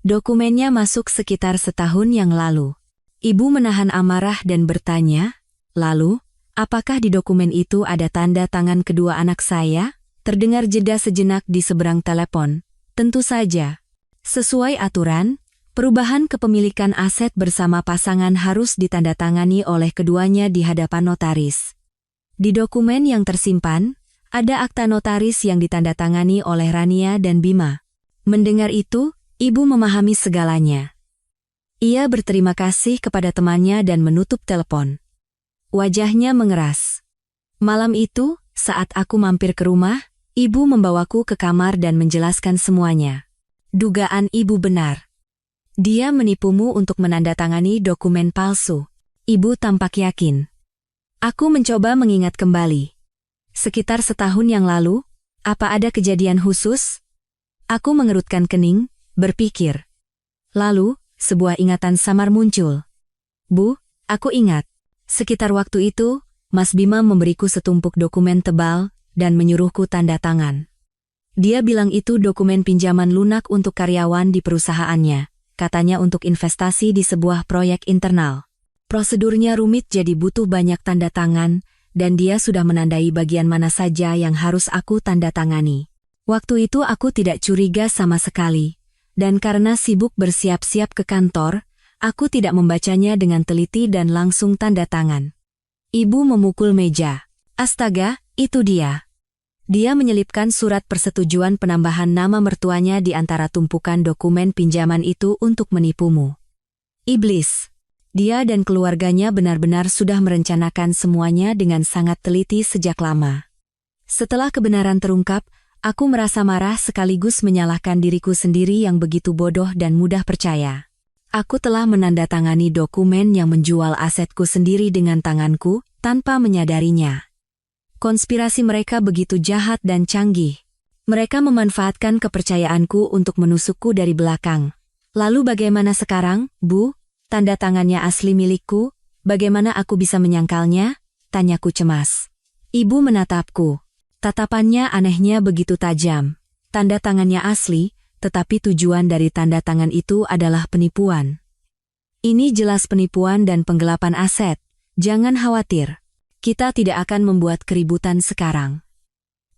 [SPEAKER 1] Dokumennya masuk sekitar setahun yang lalu. Ibu menahan amarah dan bertanya, lalu, apakah di dokumen itu ada tanda tangan kedua anak saya? Terdengar jeda sejenak di seberang telepon. Tentu saja. Sesuai aturan, perubahan kepemilikan aset bersama pasangan harus ditandatangani oleh keduanya di hadapan notaris. Di dokumen yang tersimpan, ada akta notaris yang ditandatangani oleh Rania dan Bima. Mendengar itu, ibu memahami segalanya. Ia berterima kasih kepada temannya dan menutup telepon. Wajahnya mengeras. Malam itu, saat aku mampir ke rumah, ibu membawaku ke kamar dan menjelaskan semuanya. Dugaan ibu benar. Dia menipumu untuk menandatangani dokumen palsu. Ibu tampak yakin. Aku mencoba mengingat kembali. Sekitar setahun yang lalu, apa ada kejadian khusus? Aku mengerutkan kening, berpikir. Lalu, sebuah ingatan samar muncul. Bu, aku ingat. Sekitar waktu itu, Mas Bima memberiku setumpuk dokumen tebal dan menyuruhku tanda tangan. Dia bilang itu dokumen pinjaman lunak untuk karyawan di perusahaannya, katanya untuk investasi di sebuah proyek internal. Prosedurnya rumit jadi butuh banyak tanda tangan, dan dia sudah menandai bagian mana saja yang harus aku tanda tangani. Waktu itu aku tidak curiga sama sekali, dan karena sibuk bersiap-siap ke kantor, aku tidak membacanya dengan teliti dan langsung tanda tangan. Ibu memukul meja. Astaga, itu dia. Dia menyelipkan surat persetujuan penambahan nama mertuanya di antara tumpukan dokumen pinjaman itu untuk menipumu. Iblis. Dia dan keluarganya benar-benar sudah merencanakan semuanya dengan sangat teliti sejak lama. Setelah kebenaran terungkap, aku merasa marah sekaligus menyalahkan diriku sendiri yang begitu bodoh dan mudah percaya. Aku telah menandatangani dokumen yang menjual asetku sendiri dengan tanganku, tanpa menyadarinya. Konspirasi mereka begitu jahat dan canggih. Mereka memanfaatkan kepercayaanku untuk menusukku dari belakang. Lalu bagaimana sekarang, Bu? Tanda tangannya asli milikku, bagaimana aku bisa menyangkalnya? Tanyaku cemas. Ibu menatapku. Tatapannya anehnya begitu tajam. Tanda tangannya asli, tetapi tujuan dari tanda tangan itu adalah penipuan. Ini jelas penipuan dan penggelapan aset. Jangan khawatir. Kita tidak akan membuat keributan sekarang.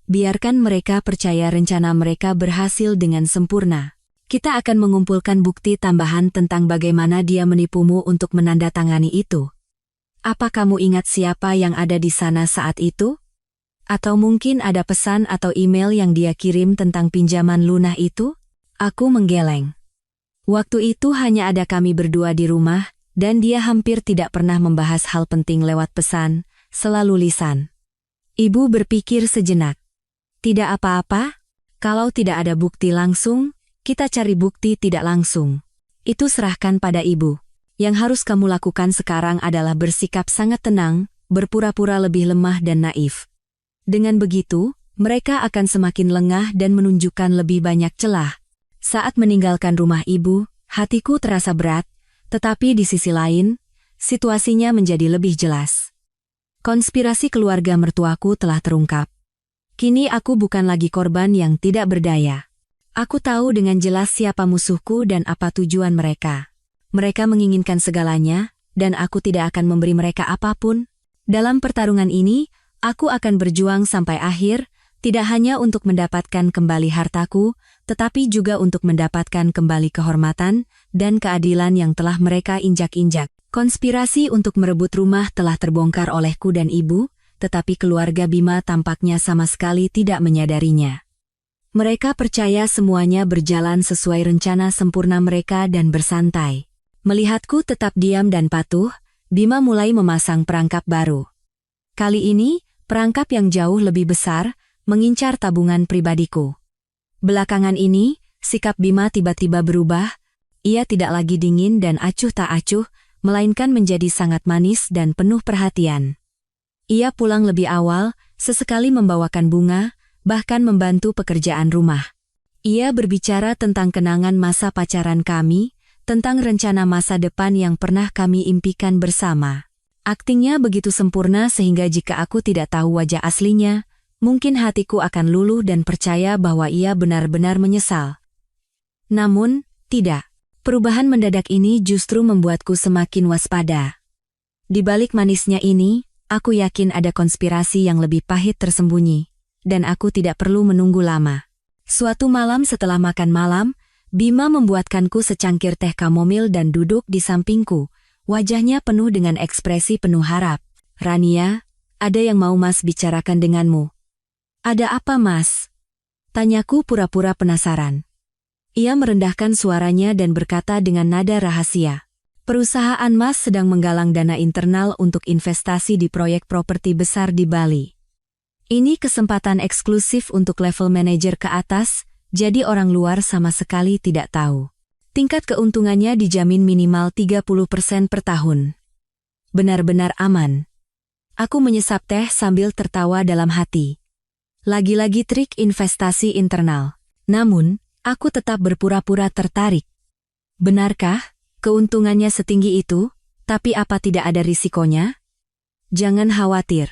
[SPEAKER 1] Biarkan mereka percaya rencana mereka berhasil dengan sempurna. Kita akan mengumpulkan bukti tambahan tentang bagaimana dia menipumu untuk menandatangani itu. Apa kamu ingat siapa yang ada di sana saat itu? Atau mungkin ada pesan atau email yang dia kirim tentang pinjaman lunak itu? Aku menggeleng. Waktu itu hanya ada kami berdua di rumah, dan dia hampir tidak pernah membahas hal penting lewat pesan, selalu lisan. Ibu berpikir sejenak. Tidak apa-apa, kalau tidak ada bukti langsung, kita cari bukti tidak langsung. Itu serahkan pada ibu. Yang harus kamu lakukan sekarang adalah bersikap sangat tenang, berpura-pura lebih lemah dan naif. Dengan begitu, mereka akan semakin lengah dan menunjukkan lebih banyak celah. Saat meninggalkan rumah ibu, hatiku terasa berat, tetapi di sisi lain, situasinya menjadi lebih jelas. Konspirasi keluarga mertuaku telah terungkap. Kini aku bukan lagi korban yang tidak berdaya. Aku tahu dengan jelas siapa musuhku dan apa tujuan mereka. Mereka menginginkan segalanya, dan aku tidak akan memberi mereka apapun. Dalam pertarungan ini, aku akan berjuang sampai akhir, tidak hanya untuk mendapatkan kembali hartaku, tetapi juga untuk mendapatkan kembali kehormatan dan keadilan yang telah mereka injak-injak. Konspirasi untuk merebut rumah telah terbongkar olehku dan ibu, tetapi keluarga Bima tampaknya sama sekali tidak menyadarinya. Mereka percaya semuanya berjalan sesuai rencana sempurna mereka dan bersantai. Melihatku tetap diam dan patuh, Bima mulai memasang perangkap baru. Kali ini, perangkap yang jauh lebih besar, mengincar tabungan pribadiku. Belakangan ini, sikap Bima tiba-tiba berubah. Ia tidak lagi dingin dan acuh tak acuh, melainkan menjadi sangat manis dan penuh perhatian. Ia pulang lebih awal, sesekali membawakan bunga, bahkan membantu pekerjaan rumah. Ia berbicara tentang kenangan masa pacaran kami, tentang rencana masa depan yang pernah kami impikan bersama. Aktingnya begitu sempurna sehingga jika aku tidak tahu wajah aslinya, mungkin hatiku akan luluh dan percaya bahwa ia benar-benar menyesal. Namun, tidak. Perubahan mendadak ini justru membuatku semakin waspada. Di balik manisnya ini, aku yakin ada konspirasi yang lebih pahit tersembunyi, dan aku tidak perlu menunggu lama. Suatu malam setelah makan malam, Bima membuatkanku secangkir teh kamomil dan duduk di sampingku. Wajahnya penuh dengan ekspresi penuh harap. "Rania, ada yang mau Mas bicarakan denganmu." "Ada apa, Mas?" tanyaku pura-pura penasaran. Ia merendahkan suaranya dan berkata dengan nada rahasia. "Perusahaan Mas sedang menggalang dana internal untuk investasi di proyek properti besar di Bali. Ini kesempatan eksklusif untuk level manajer ke atas, jadi orang luar sama sekali tidak tahu. Tingkat keuntungannya dijamin minimal 30% per tahun. Benar-benar aman." Aku menyesap teh sambil tertawa dalam hati. Lagi-lagi trik investasi internal. Namun, aku tetap berpura-pura tertarik. "Benarkah keuntungannya setinggi itu, tapi apa tidak ada risikonya?" "Jangan khawatir.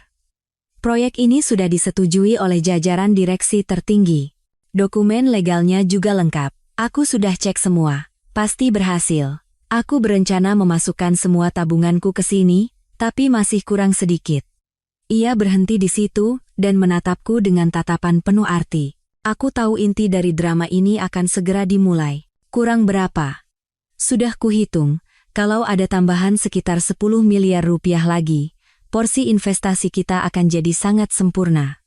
[SPEAKER 1] Proyek ini sudah disetujui oleh jajaran direksi tertinggi. Dokumen legalnya juga lengkap. Aku sudah cek semua. Pasti berhasil. Aku berencana memasukkan semua tabunganku ke sini, tapi masih kurang sedikit." Ia berhenti di situ dan menatapku dengan tatapan penuh arti. Aku tahu inti dari drama ini akan segera dimulai. "Kurang berapa?" "Sudah kuhitung, kalau ada tambahan sekitar 10 miliar rupiah lagi, porsi investasi kita akan jadi sangat sempurna.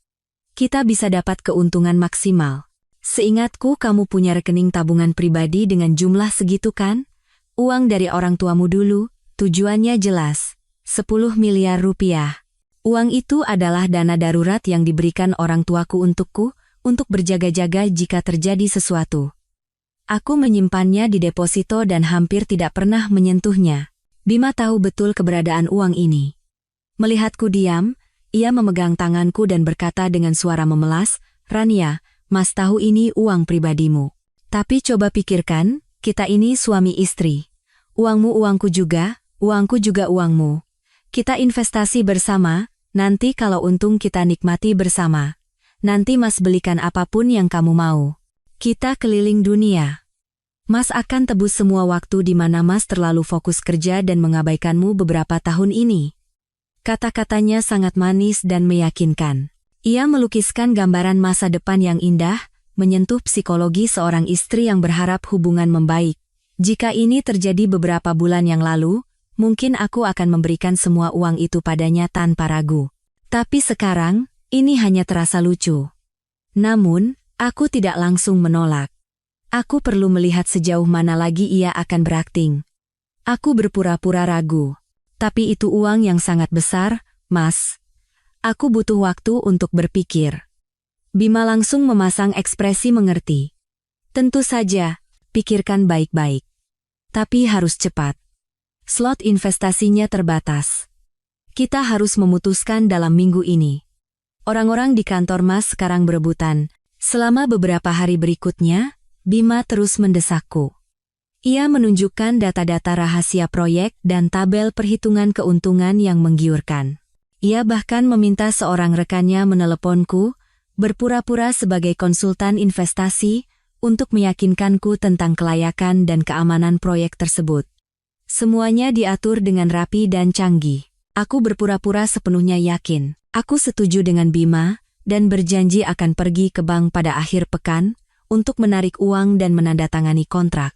[SPEAKER 1] Kita bisa dapat keuntungan maksimal. Seingatku kamu punya rekening tabungan pribadi dengan jumlah segitu kan? Uang dari orang tuamu dulu, tujuannya jelas. 10 miliar rupiah. Uang itu adalah dana darurat yang diberikan orang tuaku untukku, untuk berjaga-jaga jika terjadi sesuatu. Aku menyimpannya di deposito dan hampir tidak pernah menyentuhnya." Bima tahu betul keberadaan uang ini. Melihatku diam, ia memegang tanganku dan berkata dengan suara memelas, "Rania, Mas tahu ini uang pribadimu. Tapi coba pikirkan, kita ini suami istri. Uangmu uangku juga, uangku juga uangmu. Kita investasi bersama, nanti kalau untung kita nikmati bersama. Nanti Mas belikan apapun yang kamu mau. Kita keliling dunia. Mas akan tebus semua waktu di mana Mas terlalu fokus kerja dan mengabaikanmu beberapa tahun ini." Kata-katanya sangat manis dan meyakinkan. Ia melukiskan gambaran masa depan yang indah, menyentuh psikologi seorang istri yang berharap hubungan membaik. Jika ini terjadi beberapa bulan yang lalu, mungkin aku akan memberikan semua uang itu padanya tanpa ragu. Tapi sekarang, ini hanya terasa lucu. Namun, aku tidak langsung menolak. Aku perlu melihat sejauh mana lagi ia akan berakting. Aku berpura-pura ragu. "Tapi itu uang yang sangat besar, Mas. Aku butuh waktu untuk berpikir." Bima langsung memasang ekspresi mengerti. "Tentu saja, pikirkan baik-baik. Tapi harus cepat. Slot investasinya terbatas. Kita harus memutuskan dalam minggu ini." Orang-orang di kantor Mas sekarang berebutan. Selama beberapa hari berikutnya, Bima terus mendesakku. Ia menunjukkan data-data rahasia proyek dan tabel perhitungan keuntungan yang menggiurkan. Ia bahkan meminta seorang rekannya meneleponku, berpura-pura sebagai konsultan investasi, untuk meyakinkanku tentang kelayakan dan keamanan proyek tersebut. Semuanya diatur dengan rapi dan canggih. Aku berpura-pura sepenuhnya yakin. Aku setuju dengan Bima, dan berjanji akan pergi ke bank pada akhir pekan, untuk menarik uang dan menandatangani kontrak.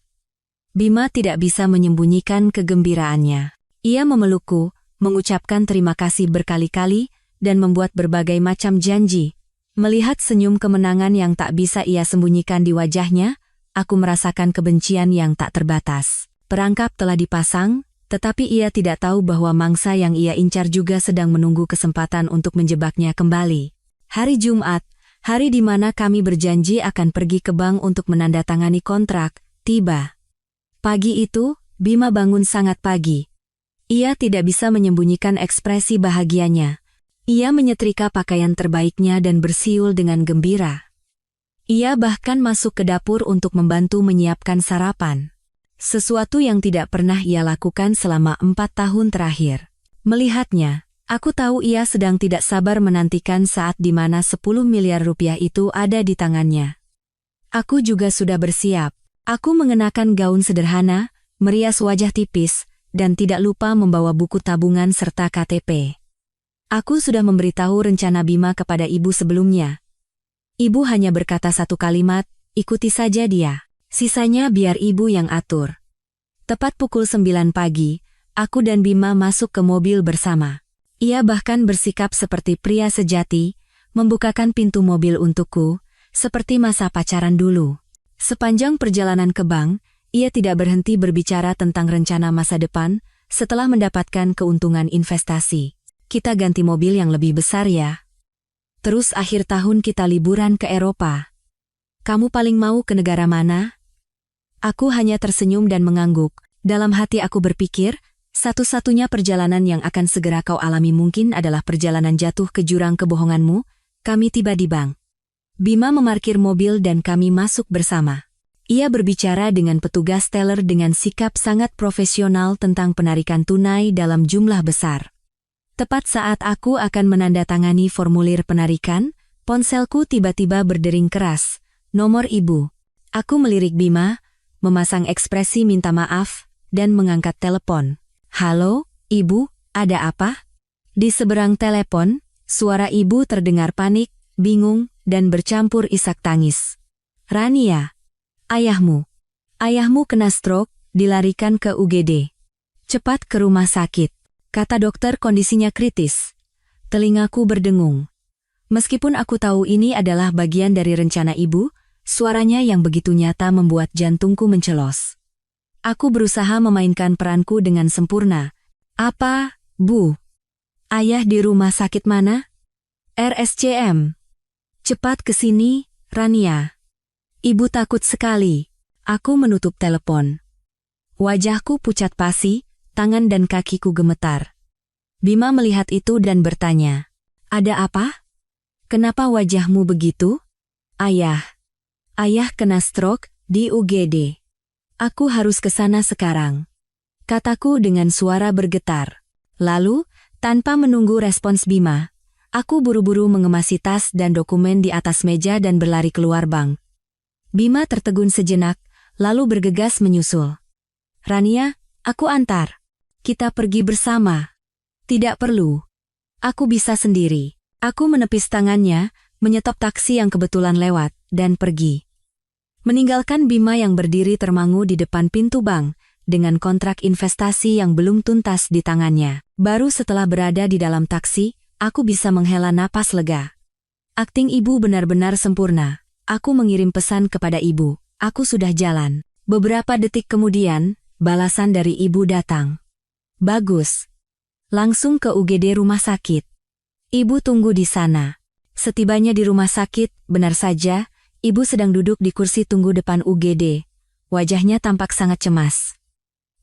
[SPEAKER 1] Bima tidak bisa menyembunyikan kegembiraannya. Ia memelukku, mengucapkan terima kasih berkali-kali, dan membuat berbagai macam janji. Melihat senyum kemenangan yang tak bisa ia sembunyikan di wajahnya, aku merasakan kebencian yang tak terbatas. Perangkap telah dipasang, tetapi ia tidak tahu bahwa mangsa yang ia incar juga sedang menunggu kesempatan untuk menjebaknya kembali. Hari Jumat, hari di mana kami berjanji akan pergi ke bank untuk menandatangani kontrak, tiba. Pagi itu, Bima bangun sangat pagi. Ia tidak bisa menyembunyikan ekspresi bahagianya. Ia menyetrika pakaian terbaiknya dan bersiul dengan gembira. Ia bahkan masuk ke dapur untuk membantu menyiapkan sarapan. Sesuatu yang tidak pernah ia lakukan selama 4 tahun terakhir. Melihatnya, aku tahu ia sedang tidak sabar menantikan saat di mana 10 miliar rupiah itu ada di tangannya. Aku juga sudah bersiap. Aku mengenakan gaun sederhana, merias wajah tipis, dan tidak lupa membawa buku tabungan serta KTP. Aku sudah memberitahu rencana Bima kepada ibu sebelumnya. Ibu hanya berkata satu kalimat, ikuti saja dia. Sisanya biar ibu yang atur. Tepat pukul 9 pagi, aku dan Bima masuk ke mobil bersama. Ia bahkan bersikap seperti pria sejati, membukakan pintu mobil untukku, seperti masa pacaran dulu. Sepanjang perjalanan ke bank, ia tidak berhenti berbicara tentang rencana masa depan, setelah mendapatkan keuntungan investasi. Kita ganti mobil yang lebih besar ya. Terus akhir tahun kita liburan ke Eropa. Kamu paling mau ke negara mana? Aku hanya tersenyum dan mengangguk. Dalam hati aku berpikir, satu-satunya perjalanan yang akan segera kau alami mungkin adalah perjalanan jatuh ke jurang kebohonganmu. Kami tiba di bank. Bima memarkir mobil dan kami masuk bersama. Ia berbicara dengan petugas teller dengan sikap sangat profesional tentang penarikan tunai dalam jumlah besar. Tepat saat aku akan menandatangani formulir penarikan, ponselku tiba-tiba berdering keras. Nomor ibu. Aku melirik Bima, memasang ekspresi minta maaf, dan mengangkat telepon. Halo, ibu, ada apa? Di seberang telepon, suara ibu terdengar panik, bingung, dan bercampur isak tangis. Rania, ayahmu. Ayahmu kena stroke, dilarikan ke UGD. Cepat ke rumah sakit. Kata dokter kondisinya kritis. Telingaku berdengung. Meskipun aku tahu ini adalah bagian dari rencana ibu, suaranya yang begitu nyata membuat jantungku mencelos. Aku berusaha memainkan peranku dengan sempurna. Apa, Bu? Ayah di rumah sakit mana? RSCM. Cepat ke sini, Rania. Ibu takut sekali. Aku menutup telepon. Wajahku pucat pasi, tangan dan kakiku gemetar. Bima melihat itu dan bertanya, ada apa? Kenapa wajahmu begitu? Ayah kena stroke di UGD. Aku harus ke sana sekarang. Kataku dengan suara bergetar. Lalu, tanpa menunggu respons Bima, aku buru-buru mengemasi tas dan dokumen di atas meja dan berlari keluar bank. Bima tertegun sejenak, lalu bergegas menyusul. Rania, aku antar. Kita pergi bersama. Tidak perlu. Aku bisa sendiri. Aku menepis tangannya, menyetop taksi yang kebetulan lewat, dan pergi. Meninggalkan Bima yang berdiri termangu di depan pintu bank, dengan kontrak investasi yang belum tuntas di tangannya. Baru setelah berada di dalam taksi, aku bisa menghela napas lega. Akting ibu benar-benar sempurna. Aku mengirim pesan kepada ibu, aku sudah jalan. Beberapa detik kemudian, balasan dari ibu datang. Bagus. Langsung ke UGD rumah sakit. Ibu tunggu di sana. Setibanya di rumah sakit, benar saja, ibu sedang duduk di kursi tunggu depan UGD. Wajahnya tampak sangat cemas.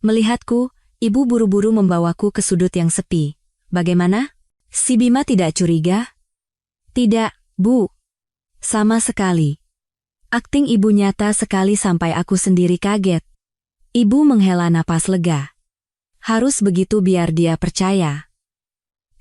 [SPEAKER 1] Melihatku, ibu buru-buru membawaku ke sudut yang sepi. Bagaimana? Si Bima tidak curiga? Tidak, Bu. Sama sekali. Akting ibu nyata sekali sampai aku sendiri kaget. Ibu menghela napas lega. Harus begitu biar dia percaya.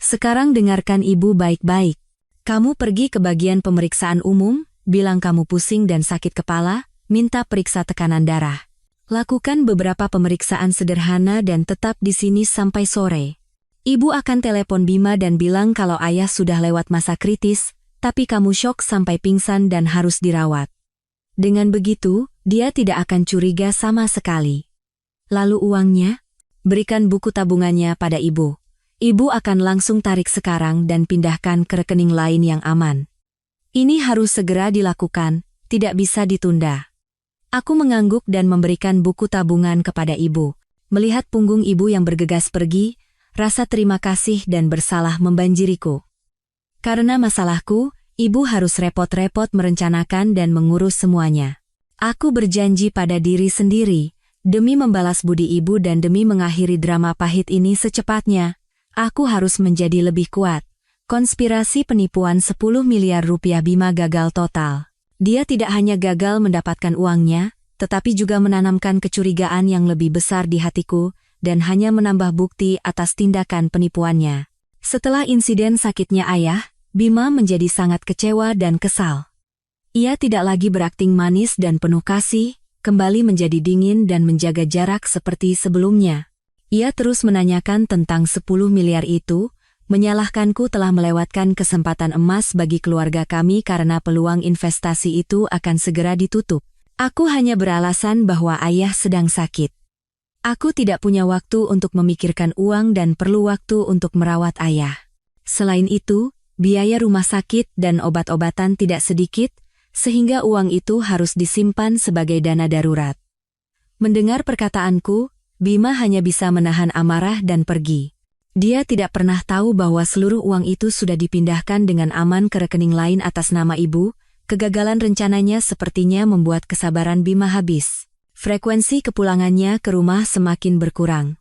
[SPEAKER 1] Sekarang dengarkan ibu baik-baik. Kamu pergi ke bagian pemeriksaan umum, bilang kamu pusing dan sakit kepala, minta periksa tekanan darah. Lakukan beberapa pemeriksaan sederhana dan tetap di sini sampai sore. Ibu akan telepon Bima dan bilang kalau ayah sudah lewat masa kritis, tapi kamu syok sampai pingsan dan harus dirawat. Dengan begitu, dia tidak akan curiga sama sekali. Lalu uangnya? Berikan buku tabungannya pada ibu. Ibu akan langsung tarik sekarang dan pindahkan ke rekening lain yang aman. Ini harus segera dilakukan, tidak bisa ditunda. Aku mengangguk dan memberikan buku tabungan kepada ibu. Melihat punggung ibu yang bergegas pergi, rasa terima kasih dan bersalah membanjiriku. Karena masalahku, ibu harus repot-repot merencanakan dan mengurus semuanya. Aku berjanji pada diri sendiri, demi membalas budi ibu dan demi mengakhiri drama pahit ini secepatnya, aku harus menjadi lebih kuat. Konspirasi penipuan 10 miliar rupiah Bima gagal total. Dia tidak hanya gagal mendapatkan uangnya, tetapi juga menanamkan kecurigaan yang lebih besar di hatiku dan hanya menambah bukti atas tindakan penipuannya. Setelah insiden sakitnya ayah, Bima menjadi sangat kecewa dan kesal. Ia tidak lagi berakting manis dan penuh kasih, kembali menjadi dingin dan menjaga jarak seperti sebelumnya. Ia terus menanyakan tentang 10 miliar itu, menyalahkanku telah melewatkan kesempatan emas bagi keluarga kami karena peluang investasi itu akan segera ditutup. Aku hanya beralasan bahwa ayah sedang sakit. Aku tidak punya waktu untuk memikirkan uang dan perlu waktu untuk merawat ayah. Selain itu, biaya rumah sakit dan obat-obatan tidak sedikit, sehingga uang itu harus disimpan sebagai dana darurat. Mendengar perkataanku, Bima hanya bisa menahan amarah dan pergi. Dia tidak pernah tahu bahwa seluruh uang itu sudah dipindahkan dengan aman ke rekening lain atas nama ibu. Kegagalan rencananya sepertinya membuat kesabaran Bima habis. Frekuensi kepulangannya ke rumah semakin berkurang.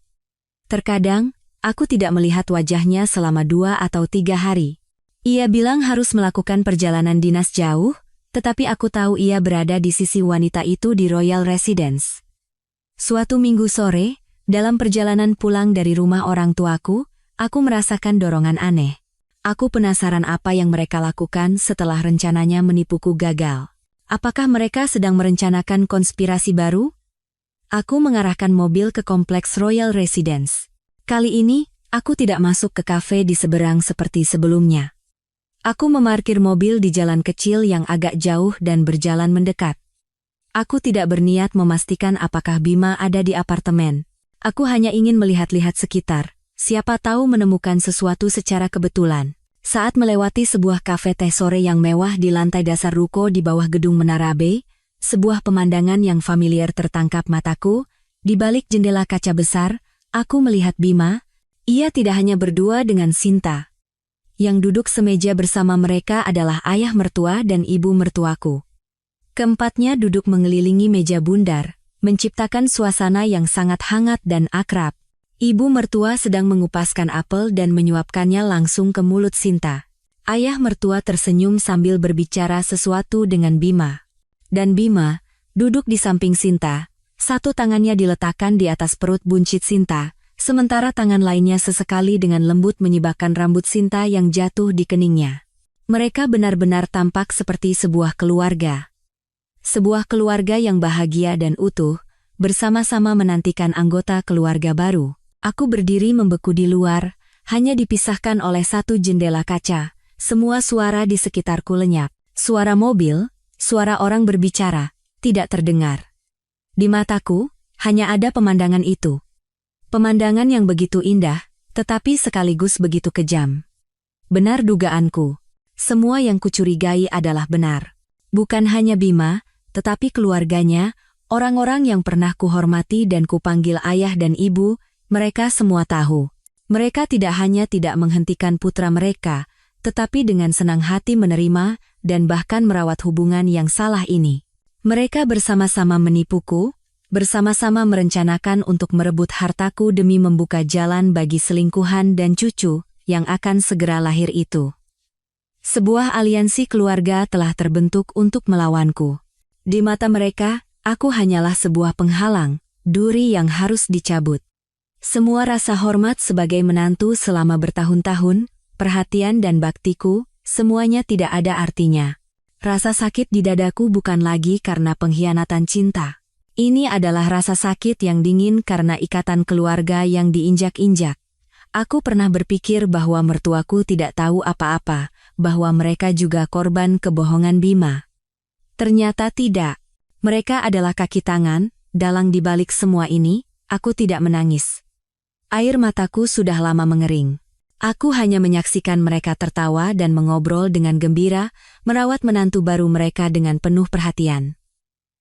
[SPEAKER 1] Terkadang, aku tidak melihat wajahnya selama 2 atau 3 hari. Ia bilang harus melakukan perjalanan dinas jauh, tetapi aku tahu ia berada di sisi wanita itu di Royal Residence. Suatu minggu sore, dalam perjalanan pulang dari rumah orang tuaku, aku merasakan dorongan aneh. Aku penasaran apa yang mereka lakukan setelah rencananya menipuku gagal. Apakah mereka sedang merencanakan konspirasi baru? Aku mengarahkan mobil ke kompleks Royal Residence. Kali ini, aku tidak masuk ke kafe di seberang seperti sebelumnya. Aku memarkir mobil di jalan kecil yang agak jauh dan berjalan mendekat. Aku tidak berniat memastikan apakah Bima ada di apartemen. Aku hanya ingin melihat-lihat sekitar. Siapa tahu menemukan sesuatu secara kebetulan. Saat melewati sebuah kafe teh sore yang mewah di lantai dasar ruko di bawah gedung Menara B, sebuah pemandangan yang familiar tertangkap mataku. Di balik jendela kaca besar, aku melihat Bima. Ia tidak hanya berdua dengan Sinta. Yang duduk semeja bersama mereka adalah ayah mertua dan ibu mertuaku. Keempatnya duduk mengelilingi meja bundar, menciptakan suasana yang sangat hangat dan akrab. Ibu mertua sedang mengupaskan apel dan menyuapkannya langsung ke mulut Sinta. Ayah mertua tersenyum sambil berbicara sesuatu dengan Bima. Dan Bima, duduk di samping Sinta, satu tangannya diletakkan di atas perut buncit Sinta, sementara tangan lainnya sesekali dengan lembut menyibakkan rambut Sinta yang jatuh di keningnya. Mereka benar-benar tampak seperti sebuah keluarga. Sebuah keluarga yang bahagia dan utuh, bersama-sama menantikan anggota keluarga baru. Aku berdiri membeku di luar, hanya dipisahkan oleh satu jendela kaca. Semua suara di sekitarku lenyap. Suara mobil, suara orang berbicara, tidak terdengar. Di mataku, hanya ada pemandangan itu. Pemandangan yang begitu indah, tetapi sekaligus begitu kejam. Benar dugaanku. Semua yang kucurigai adalah benar. Bukan hanya Bima, tetapi keluarganya, orang-orang yang pernah kuhormati dan kupanggil ayah dan ibu, mereka semua tahu. Mereka tidak hanya tidak menghentikan putra mereka, tetapi dengan senang hati menerima dan bahkan merawat hubungan yang salah ini. Mereka bersama-sama menipuku, bersama-sama merencanakan untuk merebut hartaku demi membuka jalan bagi selingkuhan dan cucu yang akan segera lahir itu. Sebuah aliansi keluarga telah terbentuk untuk melawanku. Di mata mereka, aku hanyalah sebuah penghalang, duri yang harus dicabut. Semua rasa hormat sebagai menantu selama bertahun-tahun, perhatian dan baktiku, semuanya tidak ada artinya. Rasa sakit di dadaku bukan lagi karena pengkhianatan cinta. Ini adalah rasa sakit yang dingin karena ikatan keluarga yang diinjak-injak. Aku pernah berpikir bahwa mertuaku tidak tahu apa-apa, bahwa mereka juga korban kebohongan Bima. Ternyata tidak. Mereka adalah kaki tangan, dalang di balik semua ini. Aku tidak menangis. Air mataku sudah lama mengering. Aku hanya menyaksikan mereka tertawa dan mengobrol dengan gembira, merawat menantu baru mereka dengan penuh perhatian.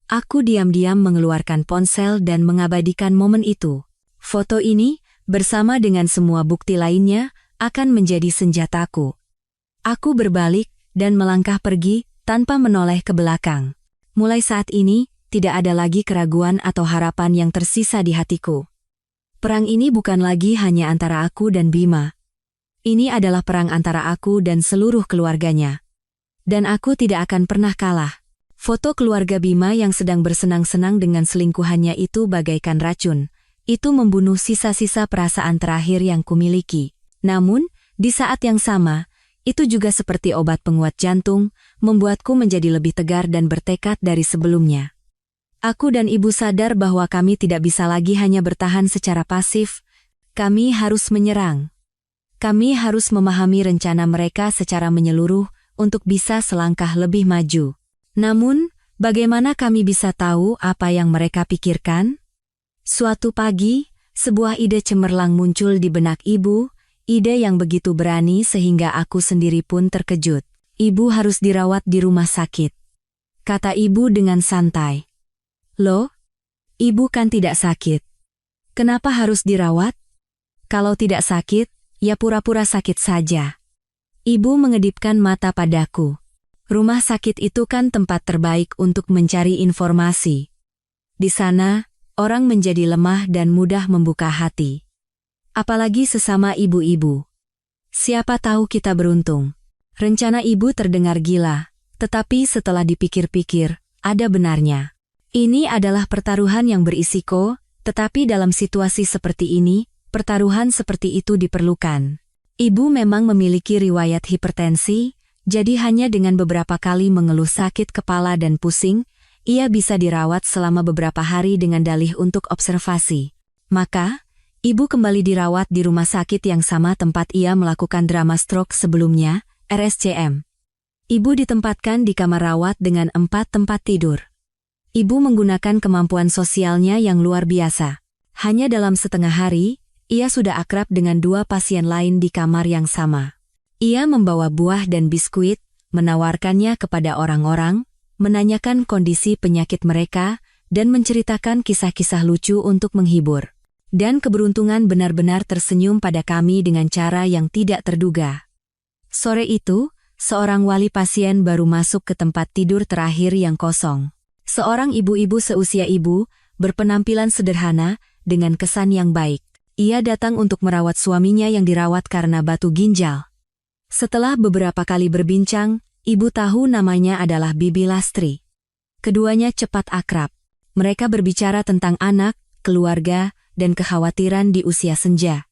[SPEAKER 1] Aku diam-diam mengeluarkan ponsel dan mengabadikan momen itu. Foto ini, bersama dengan semua bukti lainnya, akan menjadi senjataku. Aku berbalik dan melangkah pergi tanpa menoleh ke belakang. Mulai saat ini, tidak ada lagi keraguan atau harapan yang tersisa di hatiku. Perang ini bukan lagi hanya antara aku dan Bima. Ini adalah perang antara aku dan seluruh keluarganya. Dan aku tidak akan pernah kalah. Foto keluarga Bima yang sedang bersenang-senang dengan selingkuhannya itu bagaikan racun. Itu membunuh sisa-sisa perasaan terakhir yang kumiliki. Namun, di saat yang sama, itu juga seperti obat penguat jantung, membuatku menjadi lebih tegar dan bertekad dari sebelumnya. Aku dan ibu sadar bahwa kami tidak bisa lagi hanya bertahan secara pasif. Kami harus menyerang. Kami harus memahami rencana mereka secara menyeluruh untuk bisa selangkah lebih maju. Namun, bagaimana kami bisa tahu apa yang mereka pikirkan? Suatu pagi, sebuah ide cemerlang muncul di benak ibu, ide yang begitu berani sehingga aku sendiri pun terkejut. Ibu harus dirawat di rumah sakit, kata ibu dengan santai. Loh, ibu kan tidak sakit. Kenapa harus dirawat? Kalau tidak sakit, ya pura-pura sakit saja. Ibu mengedipkan mata padaku. Rumah sakit itu kan tempat terbaik untuk mencari informasi. Di sana, orang menjadi lemah dan mudah membuka hati. Apalagi sesama ibu-ibu. Siapa tahu kita beruntung. Rencana ibu terdengar gila, tetapi setelah dipikir-pikir, ada benarnya. Ini adalah pertaruhan yang berisiko, tetapi dalam situasi seperti ini, pertaruhan seperti itu diperlukan. Ibu memang memiliki riwayat hipertensi, jadi hanya dengan beberapa kali mengeluh sakit kepala dan pusing, ia bisa dirawat selama beberapa hari dengan dalih untuk observasi. Maka, ibu kembali dirawat di rumah sakit yang sama tempat ia melakukan drama stroke sebelumnya, RSCM. Ibu ditempatkan di kamar rawat dengan 4 tempat tidur. Ibu menggunakan kemampuan sosialnya yang luar biasa. Hanya dalam setengah hari, ia sudah akrab dengan 2 pasien lain di kamar yang sama. Ia membawa buah dan biskuit, menawarkannya kepada orang-orang, menanyakan kondisi penyakit mereka, dan menceritakan kisah-kisah lucu untuk menghibur. Dan keberuntungan benar-benar tersenyum pada kami dengan cara yang tidak terduga. Sore itu, seorang wali pasien baru masuk ke tempat tidur terakhir yang kosong. Seorang ibu-ibu seusia ibu, berpenampilan sederhana, dengan kesan yang baik. Ia datang untuk merawat suaminya yang dirawat karena batu ginjal. Setelah beberapa kali berbincang, ibu tahu namanya adalah Bibi Lastri. Keduanya cepat akrab. Mereka berbicara tentang anak, keluarga, dan kekhawatiran di usia senja.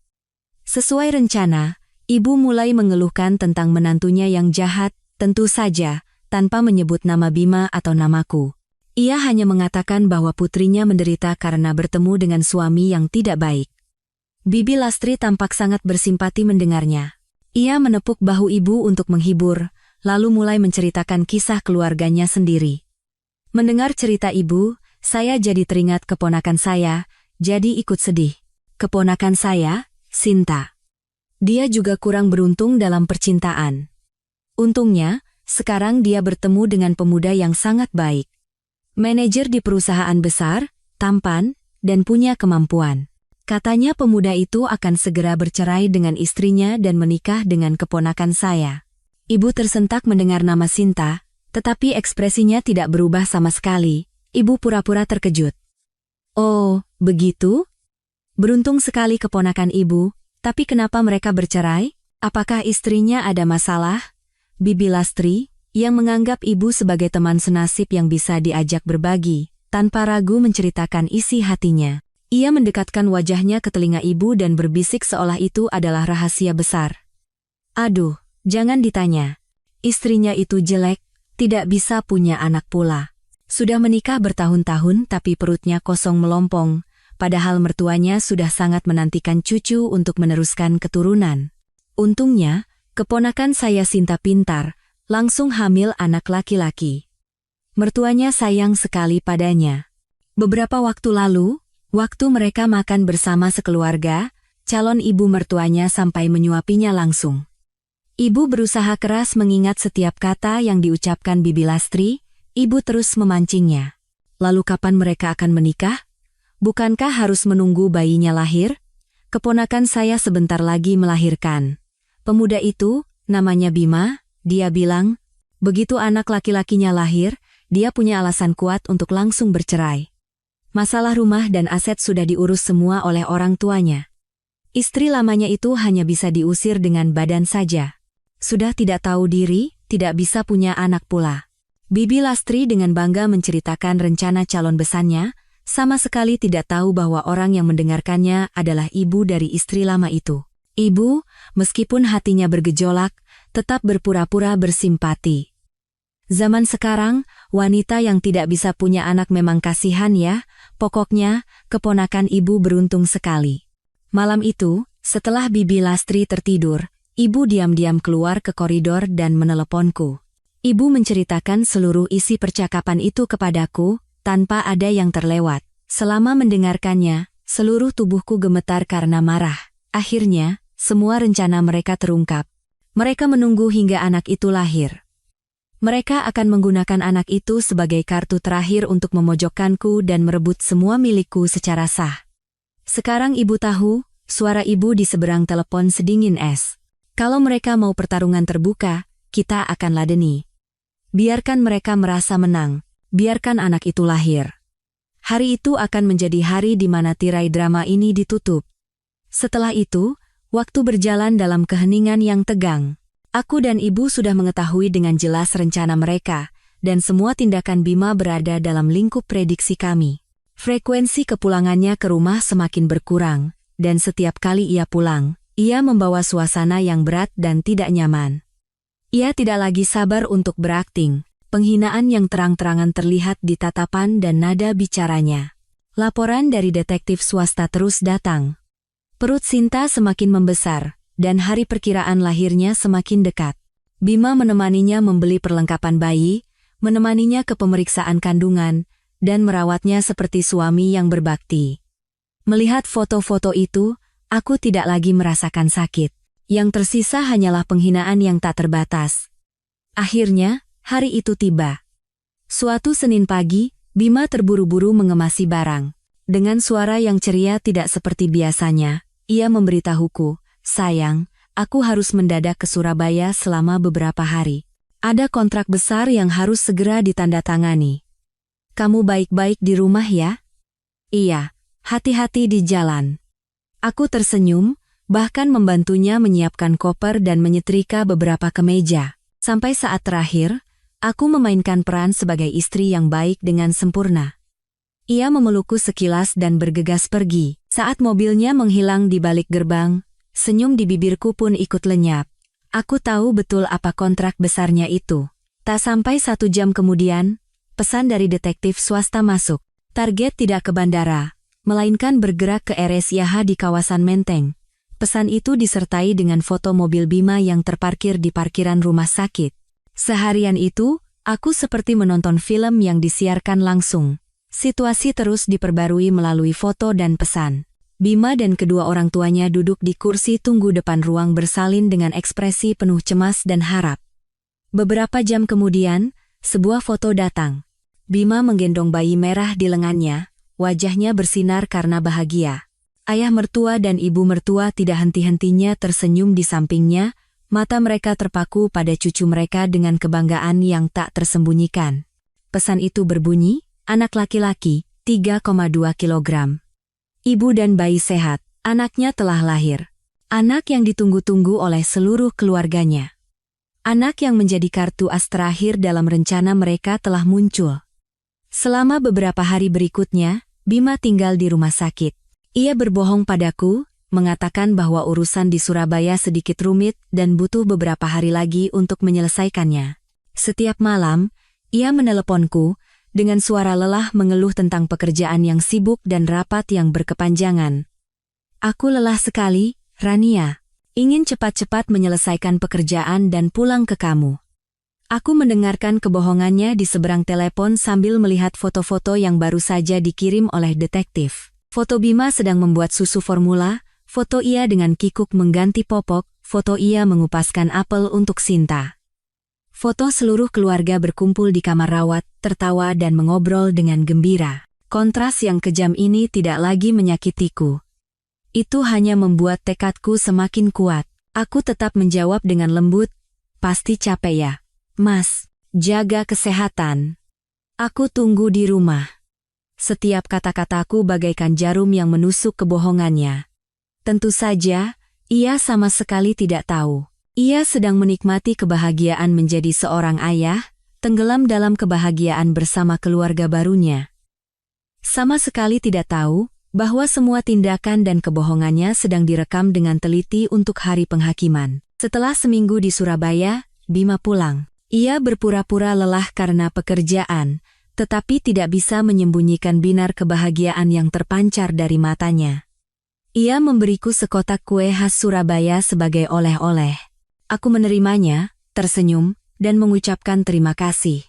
[SPEAKER 1] Sesuai rencana, ibu mulai mengeluhkan tentang menantunya yang jahat, tentu saja, tanpa menyebut nama Bima atau namaku. Ia hanya mengatakan bahwa putrinya menderita karena bertemu dengan suami yang tidak baik. Bibi Lastri tampak sangat bersimpati mendengarnya. Ia menepuk bahu ibu untuk menghibur, lalu mulai menceritakan kisah keluarganya sendiri. Mendengar cerita ibu, saya jadi teringat keponakan saya, jadi ikut sedih. Keponakan saya, Sinta. Dia juga kurang beruntung dalam percintaan. Untungnya, sekarang dia bertemu dengan pemuda yang sangat baik. Manajer di perusahaan besar, tampan, dan punya kemampuan. Katanya pemuda itu akan segera bercerai dengan istrinya dan menikah dengan keponakan saya. Ibu tersentak mendengar nama Sinta, tetapi ekspresinya tidak berubah sama sekali. Ibu pura-pura terkejut. Oh, begitu? Beruntung sekali keponakan ibu, tapi kenapa mereka bercerai? Apakah istrinya ada masalah? Bibi Lastri, yang menganggap ibu sebagai teman senasib yang bisa diajak berbagi, tanpa ragu menceritakan isi hatinya. Ia mendekatkan wajahnya ke telinga ibu dan berbisik seolah itu adalah rahasia besar. Aduh, jangan ditanya. Istrinya itu jelek, tidak bisa punya anak pula. Sudah menikah bertahun-tahun tapi perutnya kosong melompong, padahal mertuanya sudah sangat menantikan cucu untuk meneruskan keturunan. Untungnya, keponakan saya Sinta pintar, langsung hamil anak laki-laki. Mertuanya sayang sekali padanya. Beberapa waktu lalu, waktu mereka makan bersama sekeluarga, calon ibu mertuanya sampai menyuapinya langsung. Ibu berusaha keras mengingat setiap kata yang diucapkan Bibi Lastri, ibu terus memancingnya. Lalu kapan mereka akan menikah? Bukankah harus menunggu bayinya lahir? Keponakan saya sebentar lagi melahirkan. Pemuda itu, namanya Bima, dia bilang, begitu anak laki-lakinya lahir, dia punya alasan kuat untuk langsung bercerai. Masalah rumah dan aset sudah diurus semua oleh orang tuanya. Istri lamanya itu hanya bisa diusir dengan badan saja. Sudah tidak tahu diri, tidak bisa punya anak pula. Bibi Lastri dengan bangga menceritakan rencana calon besannya, sama sekali tidak tahu bahwa orang yang mendengarkannya adalah ibu dari istri lama itu. Ibu, meskipun hatinya bergejolak, tetap berpura-pura bersimpati. Zaman sekarang, wanita yang tidak bisa punya anak memang kasihan ya, pokoknya, keponakan ibu beruntung sekali. Malam itu, setelah Bibi Lastri tertidur, ibu diam-diam keluar ke koridor dan meneleponku. Ibu menceritakan seluruh isi percakapan itu kepadaku, tanpa ada yang terlewat. Selama mendengarkannya, seluruh tubuhku gemetar karena marah. Akhirnya, semua rencana mereka terungkap. Mereka menunggu hingga anak itu lahir. Mereka akan menggunakan anak itu sebagai kartu terakhir untuk memojokkanku dan merebut semua milikku secara sah. Sekarang ibu tahu, suara ibu di seberang telepon sedingin es. Kalau mereka mau pertarungan terbuka, kita akan ladeni. Biarkan mereka merasa menang, biarkan anak itu lahir. Hari itu akan menjadi hari di mana tirai drama ini ditutup. Setelah itu, waktu berjalan dalam keheningan yang tegang. Aku dan ibu sudah mengetahui dengan jelas rencana mereka, dan semua tindakan Bima berada dalam lingkup prediksi kami. Frekuensi kepulangannya ke rumah semakin berkurang, dan setiap kali ia pulang, ia membawa suasana yang berat dan tidak nyaman. Ia tidak lagi sabar untuk berakting, penghinaan yang terang-terangan terlihat di tatapan dan nada bicaranya. Laporan dari detektif swasta terus datang. Perut Sinta semakin membesar, dan hari perkiraan lahirnya semakin dekat. Bima menemaninya membeli perlengkapan bayi, menemaninya ke pemeriksaan kandungan, dan merawatnya seperti suami yang berbakti. Melihat foto-foto itu, aku tidak lagi merasakan sakit. Yang tersisa hanyalah penghinaan yang tak terbatas. Akhirnya, hari itu tiba. Suatu Senin pagi, Bima terburu-buru mengemasi barang. Dengan suara yang ceria tidak seperti biasanya, ia memberitahuku, "Sayang, aku harus mendadak ke Surabaya selama beberapa hari. Ada kontrak besar yang harus segera ditandatangani. Kamu baik-baik di rumah ya?" "Iya, hati-hati di jalan." Aku tersenyum, bahkan membantunya menyiapkan koper dan menyetrika beberapa kemeja. Sampai saat terakhir, aku memainkan peran sebagai istri yang baik dengan sempurna. Ia memelukku sekilas dan bergegas pergi. Saat mobilnya menghilang di balik gerbang, senyum di bibirku pun ikut lenyap. Aku tahu betul apa kontrak besarnya itu. Tak sampai 1 jam kemudian, pesan dari detektif swasta masuk. Target tidak ke bandara, melainkan bergerak ke RS Yaha di kawasan Menteng. Pesan itu disertai dengan foto mobil Bima yang terparkir di parkiran rumah sakit. Seharian itu, aku seperti menonton film yang disiarkan langsung. Situasi terus diperbarui melalui foto dan pesan. Bima dan kedua orang tuanya duduk di kursi tunggu depan ruang bersalin dengan ekspresi penuh cemas dan harap. Beberapa jam kemudian, sebuah foto datang. Bima menggendong bayi merah di lengannya, wajahnya bersinar karena bahagia. Ayah mertua dan ibu mertua tidak henti-hentinya tersenyum di sampingnya, mata mereka terpaku pada cucu mereka dengan kebanggaan yang tak tersembunyikan. Pesan itu berbunyi, anak laki-laki, 3,2 kilogram. Ibu dan bayi sehat, anaknya telah lahir. Anak yang ditunggu-tunggu oleh seluruh keluarganya. Anak yang menjadi kartu as terakhir dalam rencana mereka telah muncul. Selama beberapa hari berikutnya, Bima tinggal di rumah sakit. Ia berbohong padaku, mengatakan bahwa urusan di Surabaya sedikit rumit dan butuh beberapa hari lagi untuk menyelesaikannya. Setiap malam, ia meneleponku, dengan suara lelah mengeluh tentang pekerjaan yang sibuk dan rapat yang berkepanjangan. "Aku lelah sekali, Rania. Ingin cepat-cepat menyelesaikan pekerjaan dan pulang ke kamu." Aku mendengarkan kebohongannya di seberang telepon sambil melihat foto-foto yang baru saja dikirim oleh detektif. Foto Bima sedang membuat susu formula, foto ia dengan kikuk mengganti popok, foto ia mengupaskan apel untuk Sinta. Foto seluruh keluarga berkumpul di kamar rawat, tertawa dan mengobrol dengan gembira. Kontras yang kejam ini tidak lagi menyakitiku. Itu hanya membuat tekadku semakin kuat. Aku tetap menjawab dengan lembut, "Pasti capek ya, Mas. Jaga kesehatan. Aku tunggu di rumah." Setiap kata-kataku bagaikan jarum yang menusuk kebohongannya. Tentu saja, ia sama sekali tidak tahu. Ia sedang menikmati kebahagiaan menjadi seorang ayah, tenggelam dalam kebahagiaan bersama keluarga barunya. Sama sekali tidak tahu bahwa semua tindakan dan kebohongannya sedang direkam dengan teliti untuk hari penghakiman. Setelah seminggu di Surabaya, Bima pulang. Ia berpura-pura lelah karena pekerjaan, tetapi tidak bisa menyembunyikan binar kebahagiaan yang terpancar dari matanya. Ia memberiku sekotak kue khas Surabaya sebagai oleh-oleh. Aku menerimanya, tersenyum, dan mengucapkan terima kasih.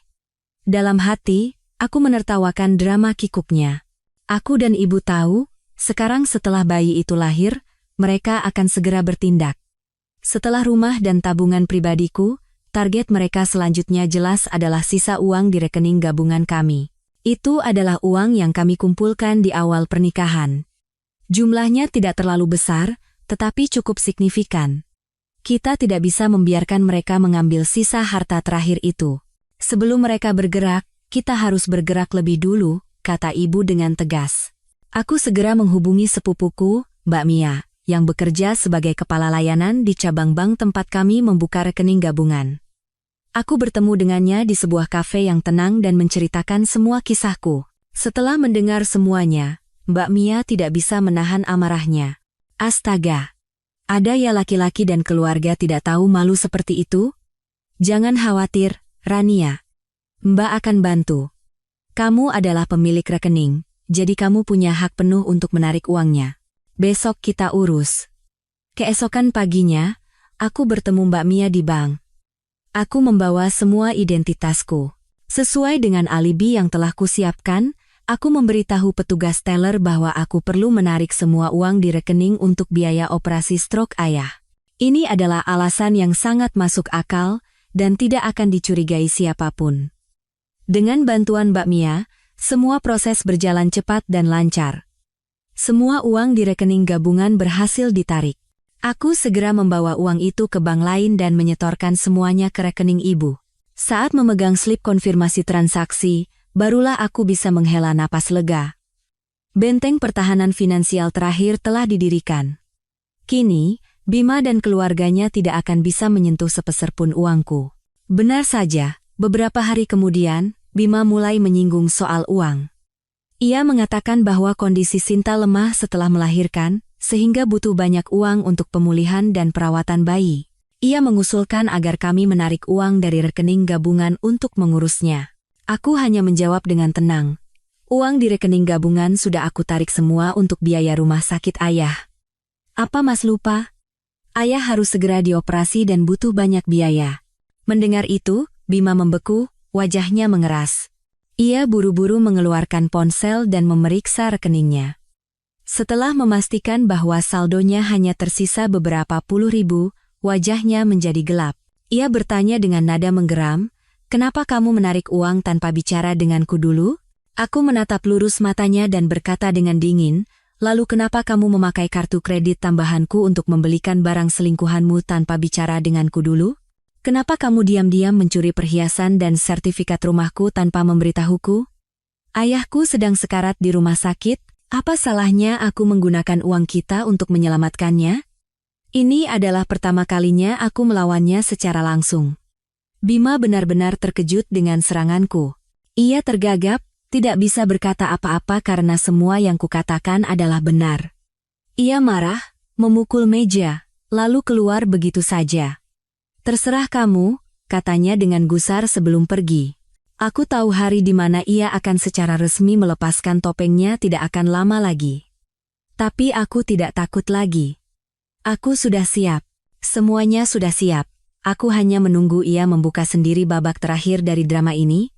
[SPEAKER 1] Dalam hati, aku menertawakan drama kikuknya. Aku dan ibu tahu, sekarang setelah bayi itu lahir, mereka akan segera bertindak. Setelah rumah dan tabungan pribadiku, target mereka selanjutnya jelas adalah sisa uang di rekening gabungan kami. Itu adalah uang yang kami kumpulkan di awal pernikahan. Jumlahnya tidak terlalu besar, tetapi cukup signifikan. Kita tidak bisa membiarkan mereka mengambil sisa harta terakhir itu. Sebelum mereka bergerak, kita harus bergerak lebih dulu, kata ibu dengan tegas. Aku segera menghubungi sepupuku, Mbak Mia, yang bekerja sebagai kepala layanan di cabang bank tempat kami membuka rekening gabungan. Aku bertemu dengannya di sebuah kafe yang tenang dan menceritakan semua kisahku. Setelah mendengar semuanya, Mbak Mia tidak bisa menahan amarahnya. Astaga! Ada ya laki-laki dan keluarga tidak tahu malu seperti itu? Jangan khawatir, Rania. Mbak akan bantu. Kamu adalah pemilik rekening, jadi kamu punya hak penuh untuk menarik uangnya. Besok kita urus. Keesokan paginya, aku bertemu Mbak Mia di bank. Aku membawa semua identitasku. Sesuai dengan alibi yang telah kusiapkan, aku memberitahu petugas teller bahwa aku perlu menarik semua uang di rekening untuk biaya operasi stroke ayah. Ini adalah alasan yang sangat masuk akal dan tidak akan dicurigai siapapun. Dengan bantuan Mbak Mia, semua proses berjalan cepat dan lancar. Semua uang di rekening gabungan berhasil ditarik. Aku segera membawa uang itu ke bank lain dan menyetorkan semuanya ke rekening ibu. Saat memegang slip konfirmasi transaksi, barulah aku bisa menghela napas lega. Benteng pertahanan finansial terakhir telah didirikan. Kini, Bima dan keluarganya tidak akan bisa menyentuh sepeser pun uangku. Benar saja, beberapa hari kemudian, Bima mulai menyinggung soal uang. Ia mengatakan bahwa kondisi Sinta lemah setelah melahirkan, sehingga butuh banyak uang untuk pemulihan dan perawatan bayi. Ia mengusulkan agar kami menarik uang dari rekening gabungan untuk mengurusnya. Aku hanya menjawab dengan tenang. Uang di rekening gabungan sudah aku tarik semua untuk biaya rumah sakit ayah. Apa Mas lupa? Ayah harus segera dioperasi dan butuh banyak biaya. Mendengar itu, Bima membeku, wajahnya mengeras. Ia buru-buru mengeluarkan ponsel dan memeriksa rekeningnya. Setelah memastikan bahwa saldonya hanya tersisa beberapa puluh ribu, wajahnya menjadi gelap. Ia bertanya dengan nada menggeram, "Kenapa kamu menarik uang tanpa bicara denganku dulu?" Aku menatap lurus matanya dan berkata dengan dingin, "Lalu kenapa kamu memakai kartu kredit tambahanku untuk membelikan barang selingkuhanmu tanpa bicara denganku dulu? Kenapa kamu diam-diam mencuri perhiasan dan sertifikat rumahku tanpa memberitahuku? Ayahku sedang sekarat di rumah sakit. Apa salahnya aku menggunakan uang kita untuk menyelamatkannya? Ini adalah pertama kalinya aku melawannya secara langsung." Bima benar-benar terkejut dengan seranganku. Ia tergagap, tidak bisa berkata apa-apa karena semua yang kukatakan adalah benar. Ia marah, memukul meja, lalu keluar begitu saja. "Terserah kamu," katanya dengan gusar sebelum pergi. Aku tahu hari di mana ia akan secara resmi melepaskan topengnya tidak akan lama lagi. Tapi aku tidak takut lagi. Aku sudah siap. Semuanya sudah siap. Aku hanya menunggu ia membuka sendiri babak terakhir dari drama ini.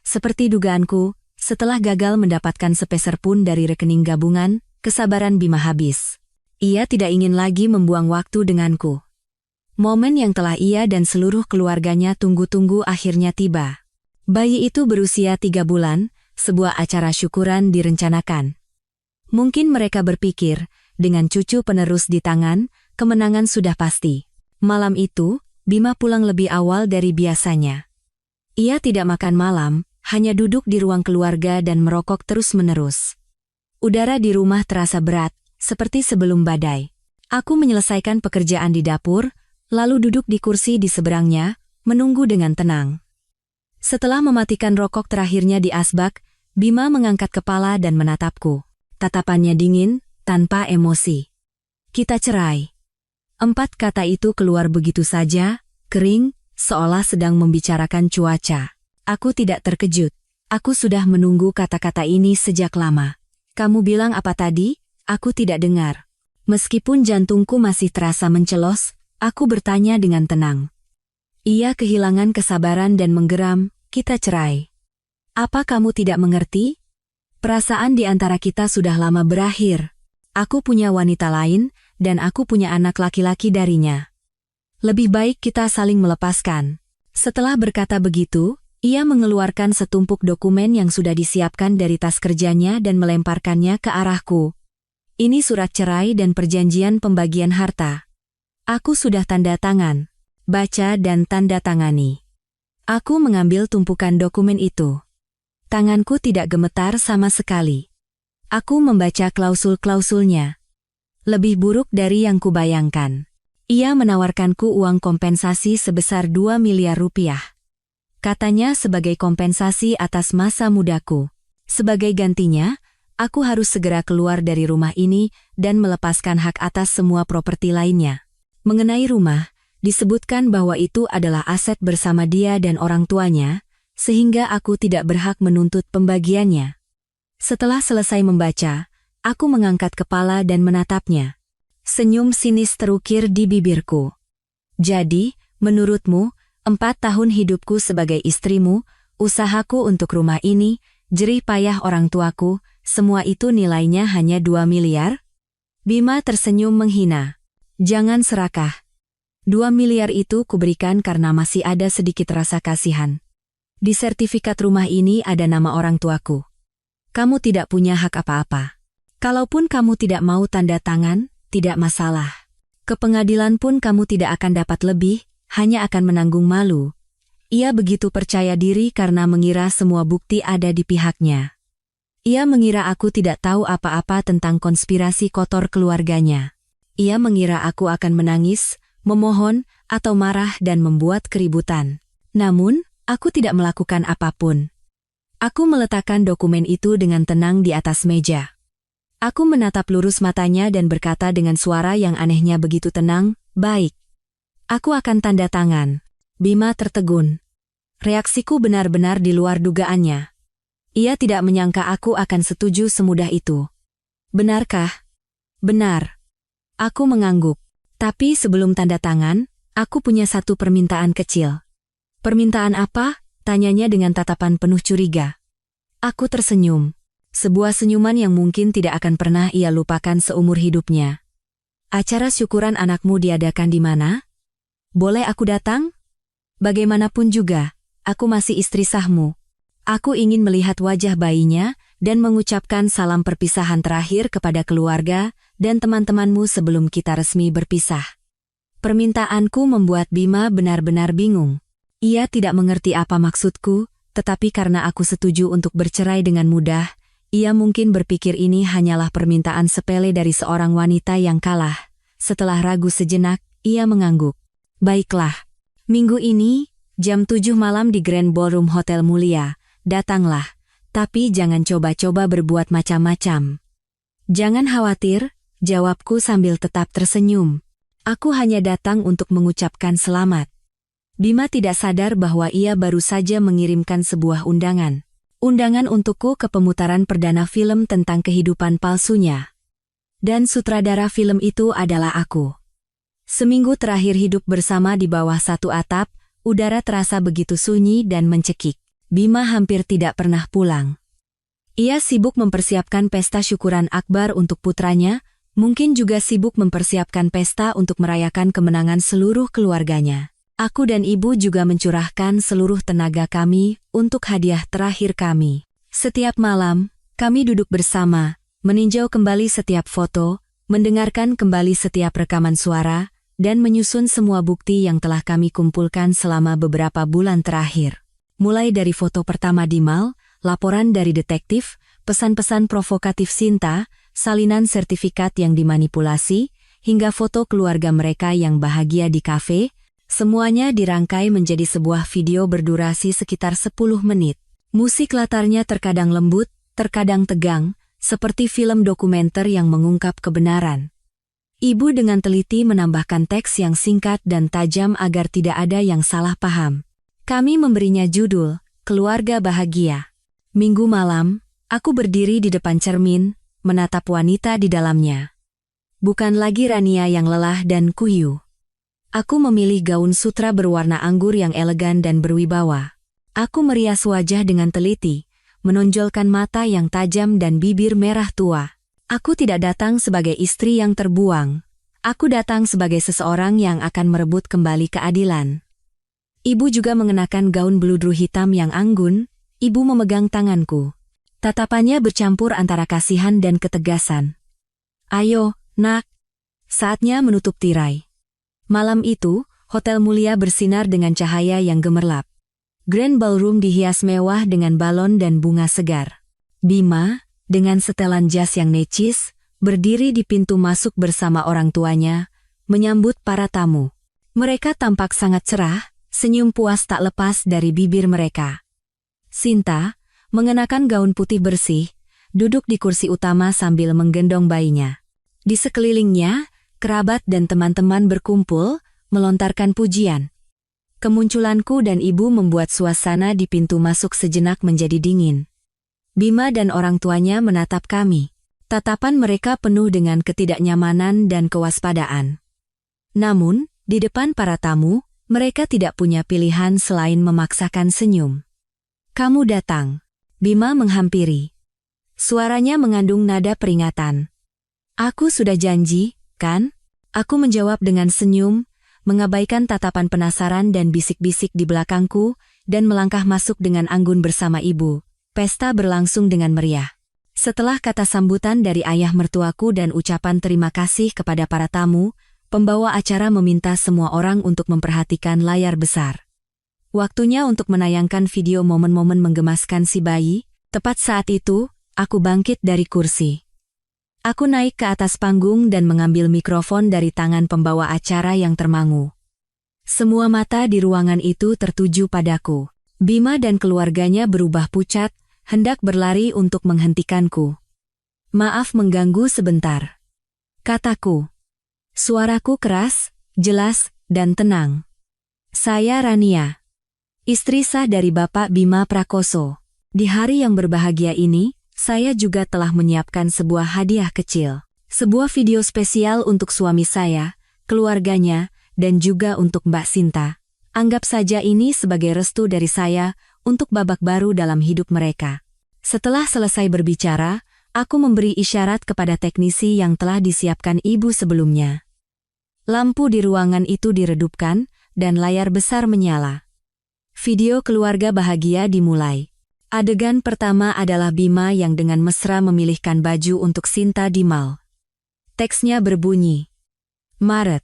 [SPEAKER 1] Seperti dugaanku, setelah gagal mendapatkan sepeser pun dari rekening gabungan, kesabaran Bima habis. Ia tidak ingin lagi membuang waktu denganku. Momen yang telah ia dan seluruh keluarganya tunggu-tunggu akhirnya tiba. Bayi itu berusia 3 bulan, sebuah acara syukuran direncanakan. Mungkin mereka berpikir, dengan cucu penerus di tangan, kemenangan sudah pasti. Malam itu, Bima pulang lebih awal dari biasanya. Ia tidak makan malam, hanya duduk di ruang keluarga dan merokok terus-menerus. Udara di rumah terasa berat, seperti sebelum badai. Aku menyelesaikan pekerjaan di dapur, lalu duduk di kursi di seberangnya, menunggu dengan tenang. Setelah mematikan rokok terakhirnya di asbak, Bima mengangkat kepala dan menatapku. Tatapannya dingin, tanpa emosi. Kita cerai. 4 kata itu keluar begitu saja, kering, seolah sedang membicarakan cuaca. Aku tidak terkejut. Aku sudah menunggu kata-kata ini sejak lama. Kamu bilang apa tadi? Aku tidak dengar. Meskipun jantungku masih terasa mencelos, aku bertanya dengan tenang. Ia kehilangan kesabaran dan menggeram, kita cerai. Apa kamu tidak mengerti? Perasaan di antara kita sudah lama berakhir. Aku punya wanita lain, dan aku punya anak laki-laki darinya. Lebih baik kita saling melepaskan. Setelah berkata begitu, ia mengeluarkan setumpuk dokumen yang sudah disiapkan dari tas kerjanya dan melemparkannya ke arahku. Ini surat cerai dan perjanjian pembagian harta. Aku sudah tanda tangan. Baca dan tanda tangani. Aku mengambil tumpukan dokumen itu. Tanganku tidak gemetar sama sekali. Aku membaca klausul-klausulnya. Lebih buruk dari yang kubayangkan. Ia menawarkanku uang kompensasi sebesar 2 miliar rupiah. Katanya sebagai kompensasi atas masa mudaku. Sebagai gantinya, aku harus segera keluar dari rumah ini dan melepaskan hak atas semua properti lainnya. Mengenai rumah, disebutkan bahwa itu adalah aset bersama dia dan orang tuanya, sehingga aku tidak berhak menuntut pembagiannya. Setelah selesai membaca, aku mengangkat kepala dan menatapnya. Senyum sinis terukir di bibirku. Jadi, menurutmu, 4 tahun hidupku sebagai istrimu, usahaku untuk rumah ini, jerih payah orang tuaku, semua itu nilainya hanya 2 miliar? Bima tersenyum menghina. Jangan serakah. 2 miliar itu kuberikan karena masih ada sedikit rasa kasihan. Di sertifikat rumah ini ada nama orang tuaku. Kamu tidak punya hak apa-apa. Kalaupun kamu tidak mau tanda tangan, tidak masalah. Ke pengadilan pun kamu tidak akan dapat lebih, hanya akan menanggung malu. Ia begitu percaya diri karena mengira semua bukti ada di pihaknya. Ia mengira aku tidak tahu apa-apa tentang konspirasi kotor keluarganya. Ia mengira aku akan menangis, memohon, atau marah dan membuat keributan. Namun, aku tidak melakukan apapun. Aku meletakkan dokumen itu dengan tenang di atas meja. Aku menatap lurus matanya dan berkata dengan suara yang anehnya begitu tenang, baik. Aku akan tanda tangan. Bima tertegun. Reaksiku benar-benar di luar dugaannya. Ia tidak menyangka aku akan setuju semudah itu. Benarkah? Benar. Aku mengangguk. Tapi sebelum tanda tangan, aku punya satu permintaan kecil. Permintaan apa? Tanyanya dengan tatapan penuh curiga. Aku tersenyum. Sebuah senyuman yang mungkin tidak akan pernah ia lupakan seumur hidupnya. Acara syukuran anakmu diadakan di mana? Boleh aku datang? Bagaimanapun juga, aku masih istri sahmu. Aku ingin melihat wajah bayinya dan mengucapkan salam perpisahan terakhir kepada keluarga dan teman-temanmu sebelum kita resmi berpisah. Permintaanku membuat Bima benar-benar bingung. Ia tidak mengerti apa maksudku, tetapi karena aku setuju untuk bercerai dengan mudah, ia mungkin berpikir ini hanyalah permintaan sepele dari seorang wanita yang kalah. Setelah ragu sejenak, ia mengangguk. Baiklah. Minggu ini, jam 7 malam di Grand Ballroom Hotel Mulia, datanglah. Tapi jangan coba-coba berbuat macam-macam. Jangan khawatir, jawabku sambil tetap tersenyum. Aku hanya datang untuk mengucapkan selamat. Bima tidak sadar bahwa ia baru saja mengirimkan sebuah undangan. Undangan untukku ke pemutaran perdana film tentang kehidupan palsunya. Dan sutradara film itu adalah aku. Seminggu terakhir hidup bersama di bawah satu atap, udara terasa begitu sunyi dan mencekik. Bima hampir tidak pernah pulang. Ia sibuk mempersiapkan pesta syukuran akbar untuk putranya, mungkin juga sibuk mempersiapkan pesta untuk merayakan kemenangan seluruh keluarganya. Aku dan ibu juga mencurahkan seluruh tenaga kami untuk hadiah terakhir kami. Setiap malam, kami duduk bersama, meninjau kembali setiap foto, mendengarkan kembali setiap rekaman suara, dan menyusun semua bukti yang telah kami kumpulkan selama beberapa bulan terakhir. Mulai dari foto pertama di mall, laporan dari detektif, pesan-pesan provokatif Sinta, salinan sertifikat yang dimanipulasi, hingga foto keluarga mereka yang bahagia di kafe, Semuanya dirangkai menjadi sebuah video berdurasi sekitar 10 menit. Musik latarnya terkadang lembut, terkadang tegang, seperti film dokumenter yang mengungkap kebenaran. Ibu dengan teliti menambahkan teks yang singkat dan tajam agar tidak ada yang salah paham. Kami memberinya judul, Keluarga Bahagia. Minggu malam, aku berdiri di depan cermin, menatap wanita di dalamnya. Bukan lagi Rania yang lelah dan kuyu. Aku memilih gaun sutra berwarna anggur yang elegan dan berwibawa. Aku merias wajah dengan teliti, menonjolkan mata yang tajam dan bibir merah tua. Aku tidak datang sebagai istri yang terbuang. Aku datang sebagai seseorang yang akan merebut kembali keadilan. Ibu juga mengenakan gaun beludru hitam yang anggun. Ibu memegang tanganku. Tatapannya bercampur antara kasihan dan ketegasan. Ayo, nak. Saatnya menutup tirai. Malam itu, hotel mulia bersinar dengan cahaya yang gemerlap. Grand Ballroom dihias mewah dengan balon dan bunga segar. Bima, dengan setelan jas yang necis, berdiri di pintu masuk bersama orang tuanya, menyambut para tamu. Mereka tampak sangat cerah, senyum puas tak lepas dari bibir mereka. Sinta, mengenakan gaun putih bersih, duduk di kursi utama sambil menggendong bayinya. Di sekelilingnya, kerabat dan teman-teman berkumpul, melontarkan pujian. Kemunculanku dan ibu membuat suasana di pintu masuk sejenak menjadi dingin. Bima dan orang tuanya menatap kami. Tatapan mereka penuh dengan ketidaknyamanan dan kewaspadaan. Namun, di depan para tamu, mereka tidak punya pilihan selain memaksakan senyum. Kamu datang. Bima menghampiri. Suaranya mengandung nada peringatan. Aku sudah janji, kan? Aku menjawab dengan senyum, mengabaikan tatapan penasaran dan bisik-bisik di belakangku, dan melangkah masuk dengan anggun bersama ibu. Pesta berlangsung dengan meriah. Setelah kata sambutan dari ayah mertuaku dan ucapan terima kasih kepada para tamu, pembawa acara meminta semua orang untuk memperhatikan layar besar. Waktunya untuk menayangkan video momen-momen menggemaskan si bayi. Tepat saat itu, aku bangkit dari kursi. Aku naik ke atas panggung dan mengambil mikrofon dari tangan pembawa acara yang termangu. Semua mata di ruangan itu tertuju padaku. Bima dan keluarganya berubah pucat, hendak berlari untuk menghentikanku. Maaf mengganggu sebentar. Kataku. Suaraku keras, jelas, dan tenang. Saya Rania. Istri sah dari Bapak Bima Prakoso. Di hari yang berbahagia ini, saya juga telah menyiapkan sebuah hadiah kecil. Sebuah video spesial untuk suami saya, keluarganya, dan juga untuk Mbak Sinta. Anggap saja ini sebagai restu dari saya untuk babak baru dalam hidup mereka. Setelah selesai berbicara, aku memberi isyarat kepada teknisi yang telah disiapkan ibu sebelumnya. Lampu di ruangan itu diredupkan, dan layar besar menyala. Video keluarga bahagia dimulai. Adegan pertama adalah Bima yang dengan mesra memilihkan baju untuk Sinta di mall. Teksnya berbunyi, Maret.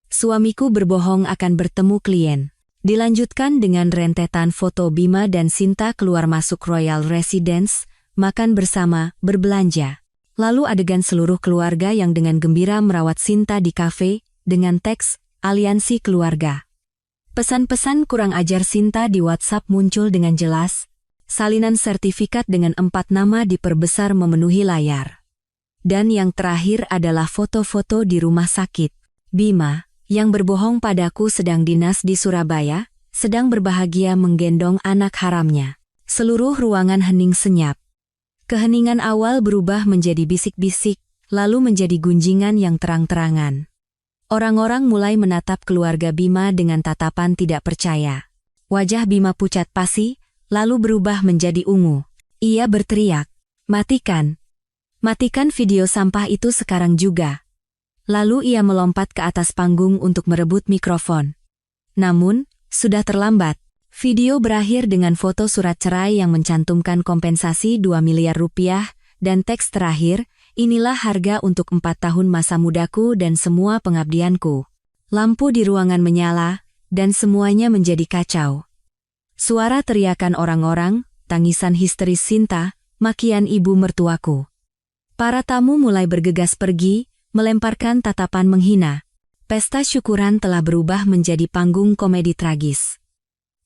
[SPEAKER 1] Suamiku berbohong akan bertemu klien. Dilanjutkan dengan rentetan foto Bima dan Sinta keluar masuk Royal Residence, makan bersama, berbelanja. Lalu adegan seluruh keluarga yang dengan gembira merawat Sinta di kafe, dengan teks, aliansi keluarga. Pesan-pesan kurang ajar Sinta di WhatsApp muncul dengan jelas. Salinan sertifikat dengan 4 nama diperbesar memenuhi layar. Dan yang terakhir adalah foto-foto di rumah sakit. Bima, yang berbohong padaku sedang dinas di Surabaya, sedang berbahagia menggendong anak haramnya. Seluruh ruangan hening senyap. Keheningan awal berubah menjadi bisik-bisik, lalu menjadi gunjingan yang terang-terangan. Orang-orang mulai menatap keluarga Bima dengan tatapan tidak percaya. Wajah Bima pucat pasi, lalu berubah menjadi ungu. Ia berteriak, "Matikan! Matikan video sampah itu sekarang juga!" Lalu ia melompat ke atas panggung untuk merebut mikrofon. Namun, sudah terlambat. Video berakhir dengan foto surat cerai yang mencantumkan kompensasi 2 miliar rupiah, dan teks terakhir, inilah harga untuk 4 tahun masa mudaku dan semua pengabdianku. Lampu di ruangan menyala, dan semuanya menjadi kacau. Suara teriakan orang-orang, tangisan histeris Sinta, makian ibu mertuaku. Para tamu mulai bergegas pergi, melemparkan tatapan menghina. Pesta syukuran telah berubah menjadi panggung komedi tragis.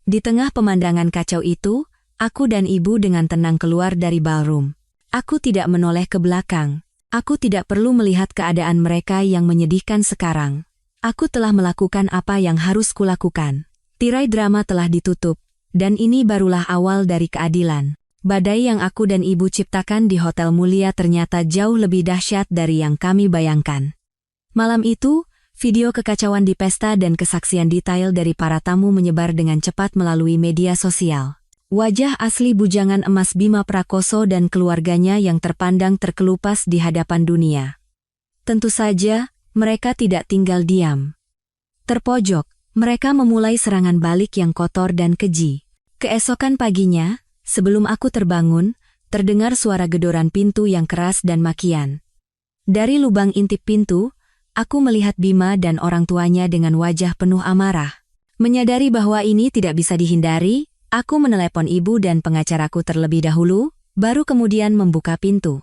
[SPEAKER 1] Di tengah pemandangan kacau itu, aku dan ibu dengan tenang keluar dari ballroom. Aku tidak menoleh ke belakang. Aku tidak perlu melihat keadaan mereka yang menyedihkan sekarang. Aku telah melakukan apa yang harus kulakukan. Tirai drama telah ditutup, dan ini barulah awal dari keadilan. Badai yang aku dan ibu ciptakan di Hotel Mulia ternyata jauh lebih dahsyat dari yang kami bayangkan. Malam itu, video kekacauan di pesta dan kesaksian detail dari para tamu menyebar dengan cepat melalui media sosial. Wajah asli bujangan emas Bima Prakoso dan keluarganya yang terpandang terkelupas di hadapan dunia. Tentu saja, mereka tidak tinggal diam. Terpojok, mereka memulai serangan balik yang kotor dan keji. Keesokan paginya, sebelum aku terbangun, terdengar suara gedoran pintu yang keras dan makian. Dari lubang intip pintu, aku melihat Bima dan orang tuanya dengan wajah penuh amarah. Menyadari bahwa ini tidak bisa dihindari, aku menelepon ibu dan pengacaraku terlebih dahulu, baru kemudian membuka pintu.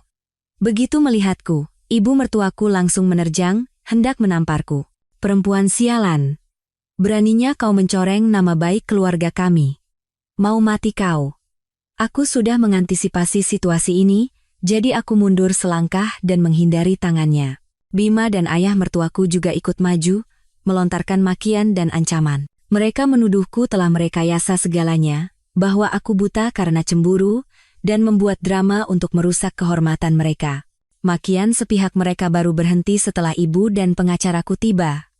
[SPEAKER 1] Begitu melihatku, ibu mertuaku langsung menerjang, hendak menamparku. Perempuan sialan. Beraninya kau mencoreng nama baik keluarga kami. Mau mati kau. Aku sudah mengantisipasi situasi ini, jadi aku mundur selangkah dan menghindari tangannya. Bima dan ayah mertuaku juga ikut maju, melontarkan makian dan ancaman. Mereka menuduhku telah merekayasa segalanya, bahwa aku buta karena cemburu, dan membuat drama untuk merusak kehormatan mereka. Makian sepihak mereka baru berhenti setelah ibu dan pengacaraku tiba.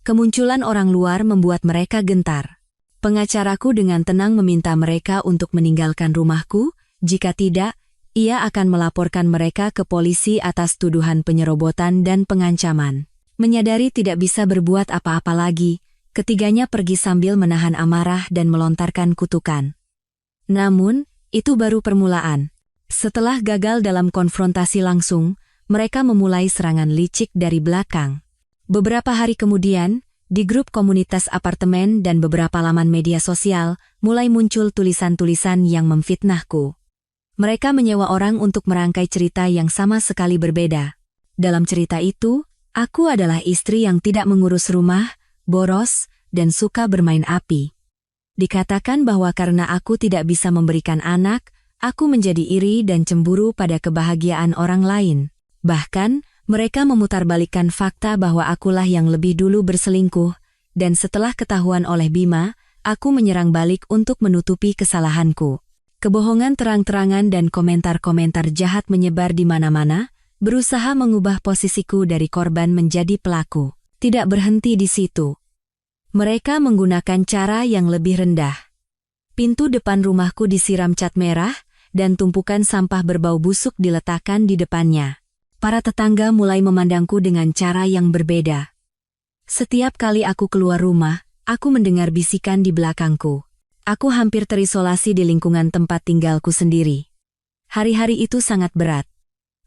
[SPEAKER 1] Kemunculan orang luar membuat mereka gentar. Pengacaraku dengan tenang meminta mereka untuk meninggalkan rumahku, jika tidak, ia akan melaporkan mereka ke polisi atas tuduhan penyerobotan dan pengancaman. Menyadari tidak bisa berbuat apa-apa lagi, ketiganya pergi sambil menahan amarah dan melontarkan kutukan. Namun, itu baru permulaan. Setelah gagal dalam konfrontasi langsung, mereka memulai serangan licik dari belakang. Beberapa hari kemudian, di grup komunitas apartemen dan beberapa laman media sosial, mulai muncul tulisan-tulisan yang memfitnahku. Mereka menyewa orang untuk merangkai cerita yang sama sekali berbeda. Dalam cerita itu, aku adalah istri yang tidak mengurus rumah, boros, dan suka bermain api. Dikatakan bahwa karena aku tidak bisa memberikan anak, aku menjadi iri dan cemburu pada kebahagiaan orang lain. Bahkan, mereka memutarbalikkan fakta bahwa akulah yang lebih dulu berselingkuh, dan setelah ketahuan oleh Bima, aku menyerang balik untuk menutupi kesalahanku. Kebohongan terang-terangan dan komentar-komentar jahat menyebar di mana-mana, berusaha mengubah posisiku dari korban menjadi pelaku. Tidak berhenti di situ. Mereka menggunakan cara yang lebih rendah. Pintu depan rumahku disiram cat merah, dan tumpukan sampah berbau busuk diletakkan di depannya. Para tetangga mulai memandangku dengan cara yang berbeda. Setiap kali aku keluar rumah, aku mendengar bisikan di belakangku. Aku hampir terisolasi di lingkungan tempat tinggalku sendiri. Hari-hari itu sangat berat.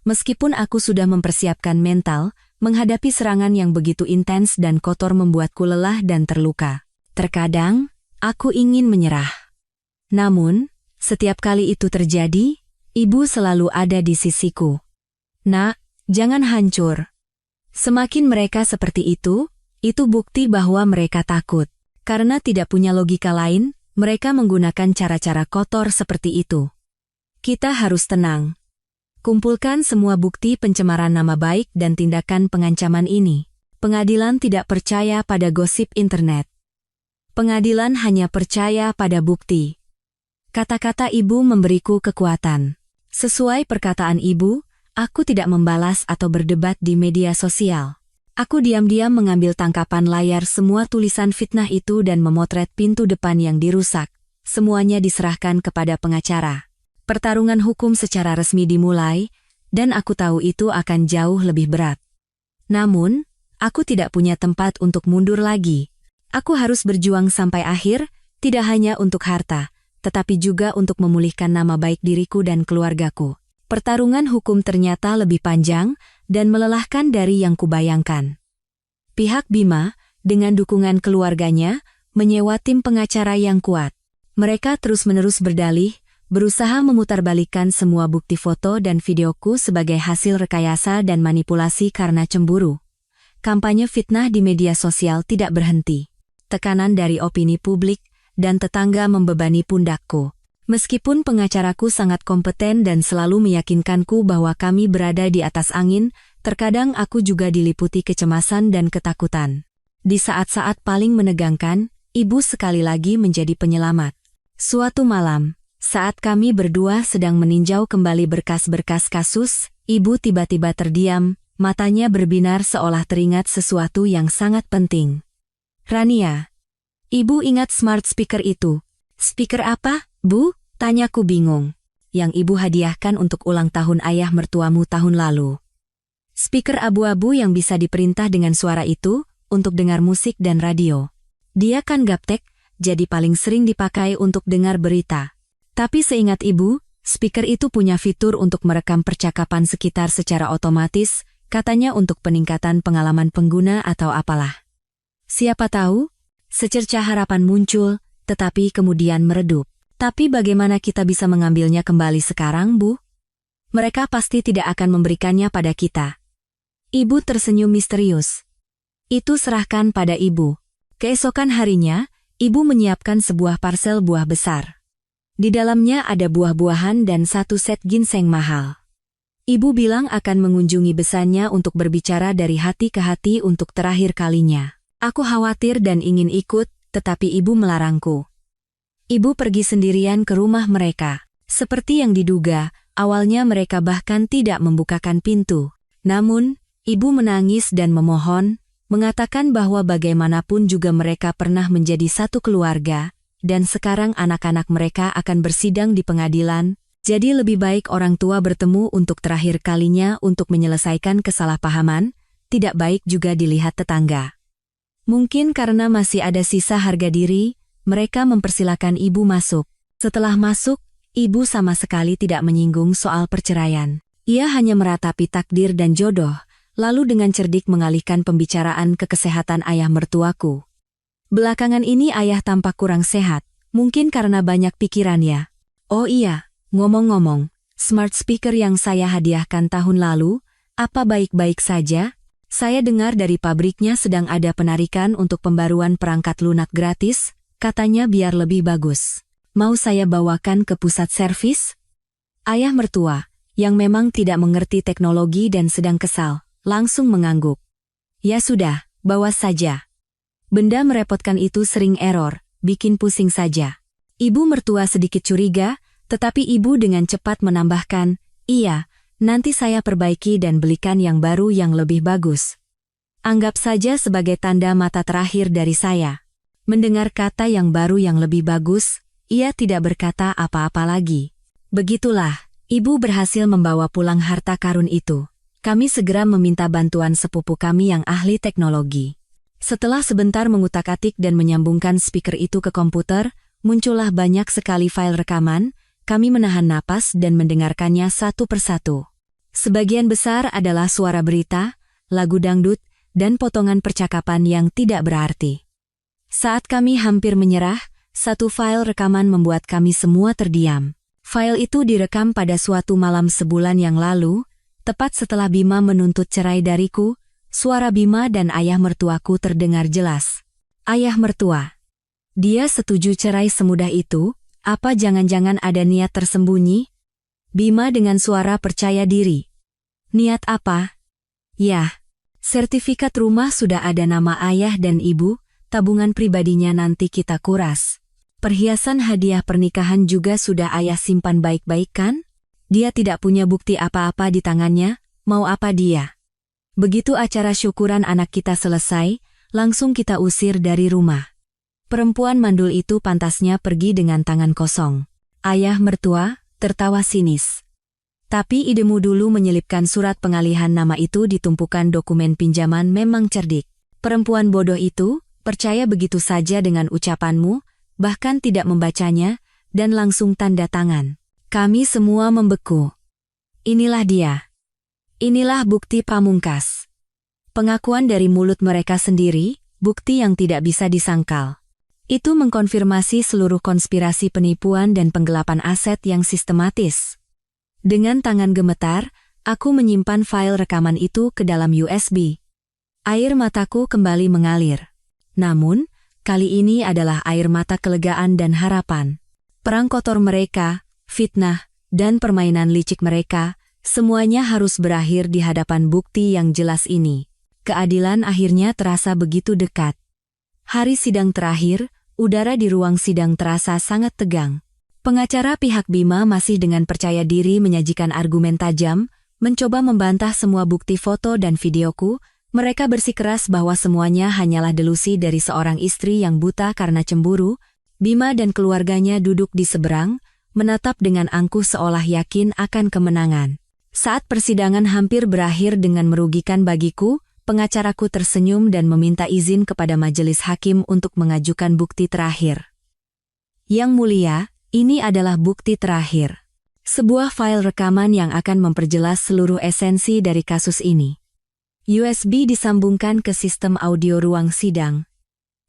[SPEAKER 1] Meskipun aku sudah mempersiapkan mental, menghadapi serangan yang begitu intens dan kotor membuatku lelah dan terluka. Terkadang, aku ingin menyerah. Namun, setiap kali itu terjadi, ibu selalu ada di sisiku. Nak, jangan hancur. Semakin mereka seperti itu bukti bahwa mereka takut. Karena tidak punya logika lain, mereka menggunakan cara-cara kotor seperti itu. Kita harus tenang. Kumpulkan semua bukti pencemaran nama baik dan tindakan pengancaman ini. Pengadilan tidak percaya pada gosip internet. Pengadilan hanya percaya pada bukti. Kata-kata ibu memberiku kekuatan. Sesuai perkataan ibu, aku tidak membalas atau berdebat di media sosial. Aku diam-diam mengambil tangkapan layar semua tulisan fitnah itu dan memotret pintu depan yang dirusak. Semuanya diserahkan kepada pengacara. Pertarungan hukum secara resmi dimulai, dan aku tahu itu akan jauh lebih berat. Namun, aku tidak punya tempat untuk mundur lagi. Aku harus berjuang sampai akhir, tidak hanya untuk harta, tetapi juga untuk memulihkan nama baik diriku dan keluargaku. Pertarungan hukum ternyata lebih panjang dan melelahkan dari yang kubayangkan. Pihak Bima, dengan dukungan keluarganya, menyewa tim pengacara yang kuat. Mereka terus-menerus berdalih, berusaha memutarbalikkan semua bukti foto dan videoku sebagai hasil rekayasa dan manipulasi karena cemburu. Kampanye fitnah di media sosial tidak berhenti. Tekanan dari opini publik dan tetangga membebani pundakku. Meskipun pengacaraku sangat kompeten dan selalu meyakinkanku bahwa kami berada di atas angin, terkadang aku juga diliputi kecemasan dan ketakutan. Di saat-saat paling menegangkan, ibu sekali lagi menjadi penyelamat. Suatu malam, saat kami berdua sedang meninjau kembali berkas-berkas kasus, ibu tiba-tiba terdiam, matanya berbinar seolah teringat sesuatu yang sangat penting. "Rania, ibu ingat smart speaker itu?" "Speaker apa, Bu?" tanyaku bingung. "Yang ibu hadiahkan untuk ulang tahun ayah mertuamu tahun lalu. Speaker abu-abu yang bisa diperintah dengan suara itu, untuk dengar musik dan radio. Dia kan gaptek, jadi paling sering dipakai untuk dengar berita. Tapi seingat ibu, speaker itu punya fitur untuk merekam percakapan sekitar secara otomatis, katanya untuk peningkatan pengalaman pengguna atau apalah." Siapa tahu? Secercah harapan muncul, tetapi kemudian meredup. "Tapi bagaimana kita bisa mengambilnya kembali sekarang, Bu? Mereka pasti tidak akan memberikannya pada kita." Ibu tersenyum misterius. "Itu serahkan pada ibu." Keesokan harinya, ibu menyiapkan sebuah parsel buah besar. Di dalamnya ada buah-buahan dan satu set ginseng mahal. Ibu bilang akan mengunjungi besannya untuk berbicara dari hati ke hati untuk terakhir kalinya. Aku khawatir dan ingin ikut, tetapi ibu melarangku. Ibu pergi sendirian ke rumah mereka. Seperti yang diduga, awalnya mereka bahkan tidak membukakan pintu. Namun, ibu menangis dan memohon, mengatakan bahwa bagaimanapun juga mereka pernah menjadi satu keluarga, dan sekarang anak-anak mereka akan bersidang di pengadilan, jadi lebih baik orang tua bertemu untuk terakhir kalinya untuk menyelesaikan kesalahpahaman, tidak baik juga dilihat tetangga. Mungkin karena masih ada sisa harga diri, mereka mempersilakan ibu masuk. Setelah masuk, ibu sama sekali tidak menyinggung soal perceraian. Ia hanya meratapi takdir dan jodoh, lalu dengan cerdik mengalihkan pembicaraan ke kesehatan ayah mertuaku. "Belakangan ini ayah tampak kurang sehat, mungkin karena banyak pikiran ya. Oh iya, ngomong-ngomong, smart speaker yang saya hadiahkan tahun lalu, apa baik-baik saja? Saya dengar dari pabriknya sedang ada penarikan untuk pembaruan perangkat lunak gratis, katanya biar lebih bagus. Mau saya bawakan ke pusat servis?" Ayah mertua, yang memang tidak mengerti teknologi dan sedang kesal, langsung mengangguk. "Ya sudah, bawa saja. Benda merepotkan itu sering error, bikin pusing saja." Ibu mertua sedikit curiga, tetapi ibu dengan cepat menambahkan, "Iya, nanti saya perbaiki dan belikan yang baru yang lebih bagus." Anggap saja sebagai tanda mata terakhir dari saya. Mendengar kata yang baru yang lebih bagus, ia tidak berkata apa-apa lagi. Begitulah, ibu berhasil membawa pulang harta karun itu. Kami segera meminta bantuan sepupu kami yang ahli teknologi. Setelah sebentar mengutak-atik dan menyambungkan speaker itu ke komputer, muncullah banyak sekali file rekaman. Kami menahan napas dan mendengarkannya satu persatu. Sebagian besar adalah suara berita, lagu dangdut, dan potongan percakapan yang tidak berarti. Saat kami hampir menyerah, satu file rekaman membuat kami semua terdiam. File itu direkam pada suatu malam sebulan yang lalu, tepat setelah Bima menuntut cerai dariku. Suara Bima dan ayah mertuaku terdengar jelas. "Ayah mertua, dia setuju cerai semudah itu? Apa jangan-jangan ada niat tersembunyi?" Bima dengan suara percaya diri. "Niat apa?" "Yah, sertifikat rumah sudah ada nama ayah dan ibu, tabungan pribadinya nanti kita kuras. Perhiasan hadiah pernikahan juga sudah ayah simpan baik-baik kan? Dia tidak punya bukti apa-apa di tangannya, mau apa dia?" Begitu acara syukuran anak kita selesai, langsung kita usir dari rumah. Perempuan mandul itu pantasnya pergi dengan tangan kosong. Ayah mertua tertawa sinis. "Tapi idemu dulu menyelipkan surat pengalihan nama itu di tumpukan dokumen pinjaman memang cerdik. Perempuan bodoh itu percaya begitu saja dengan ucapanmu, bahkan tidak membacanya, dan langsung tanda tangan. Kami semua membeku. Inilah dia. Inilah bukti pamungkas. Pengakuan dari mulut mereka sendiri, bukti yang tidak bisa disangkal. Itu mengkonfirmasi seluruh konspirasi penipuan dan penggelapan aset yang sistematis." Dengan tangan gemetar, aku menyimpan file rekaman itu ke dalam USB. Air mataku kembali mengalir. Namun, kali ini adalah air mata kelegaan dan harapan. Perang kotor mereka, fitnah, dan permainan licik mereka, semuanya harus berakhir di hadapan bukti yang jelas ini. Keadilan akhirnya terasa begitu dekat. Hari sidang terakhir, udara di ruang sidang terasa sangat tegang. Pengacara pihak Bima masih dengan percaya diri menyajikan argumen tajam, mencoba membantah semua bukti foto dan videoku. Mereka bersikeras bahwa semuanya hanyalah delusi dari seorang istri yang buta karena cemburu. Bima dan keluarganya duduk di seberang, menatap dengan angkuh seolah yakin akan kemenangan. Saat persidangan hampir berakhir dengan merugikan bagiku, pengacaraku tersenyum dan meminta izin kepada majelis hakim untuk mengajukan bukti terakhir. Yang mulia, ini adalah bukti terakhir. Sebuah file rekaman yang akan memperjelas seluruh esensi dari kasus ini. USB disambungkan ke sistem audio ruang sidang.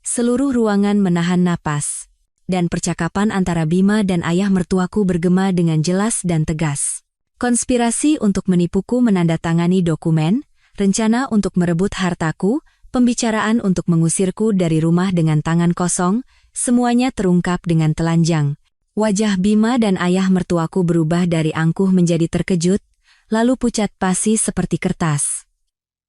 [SPEAKER 1] Seluruh ruangan menahan napas, dan percakapan antara Bima dan ayah mertuaku bergema dengan jelas dan tegas. Konspirasi untuk menipuku menandatangani dokumen, rencana untuk merebut hartaku, pembicaraan untuk mengusirku dari rumah dengan tangan kosong, semuanya terungkap dengan telanjang. Wajah Bima dan ayah mertuaku berubah dari angkuh menjadi terkejut, lalu pucat pasi seperti kertas.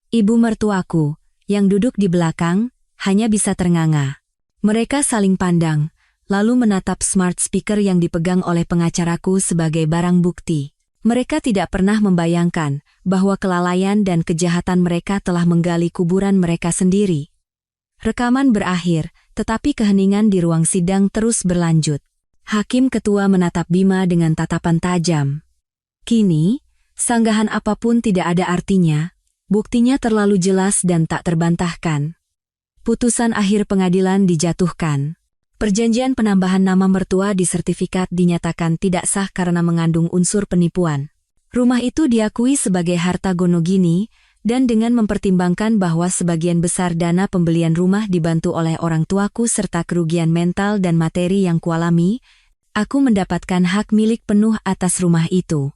[SPEAKER 1] Ibu mertuaku, yang duduk di belakang, hanya bisa ternganga. Mereka saling pandang, lalu menatap smart speaker yang dipegang oleh pengacaraku sebagai barang bukti. Mereka tidak pernah membayangkan bahwa kelalaian dan kejahatan mereka telah menggali kuburan mereka sendiri. Rekaman berakhir, tetapi keheningan di ruang sidang terus berlanjut. Hakim ketua menatap Bima dengan tatapan tajam. Kini, sanggahan apapun tidak ada artinya. Buktinya terlalu jelas dan tak terbantahkan. Putusan akhir pengadilan dijatuhkan. Perjanjian penambahan nama mertua di sertifikat dinyatakan tidak sah karena mengandung unsur penipuan. Rumah itu diakui sebagai harta Gonogini, dan dengan mempertimbangkan bahwa sebagian besar dana pembelian rumah dibantu oleh orang tuaku serta kerugian mental dan materi yang kualami, aku mendapatkan hak milik penuh atas rumah itu.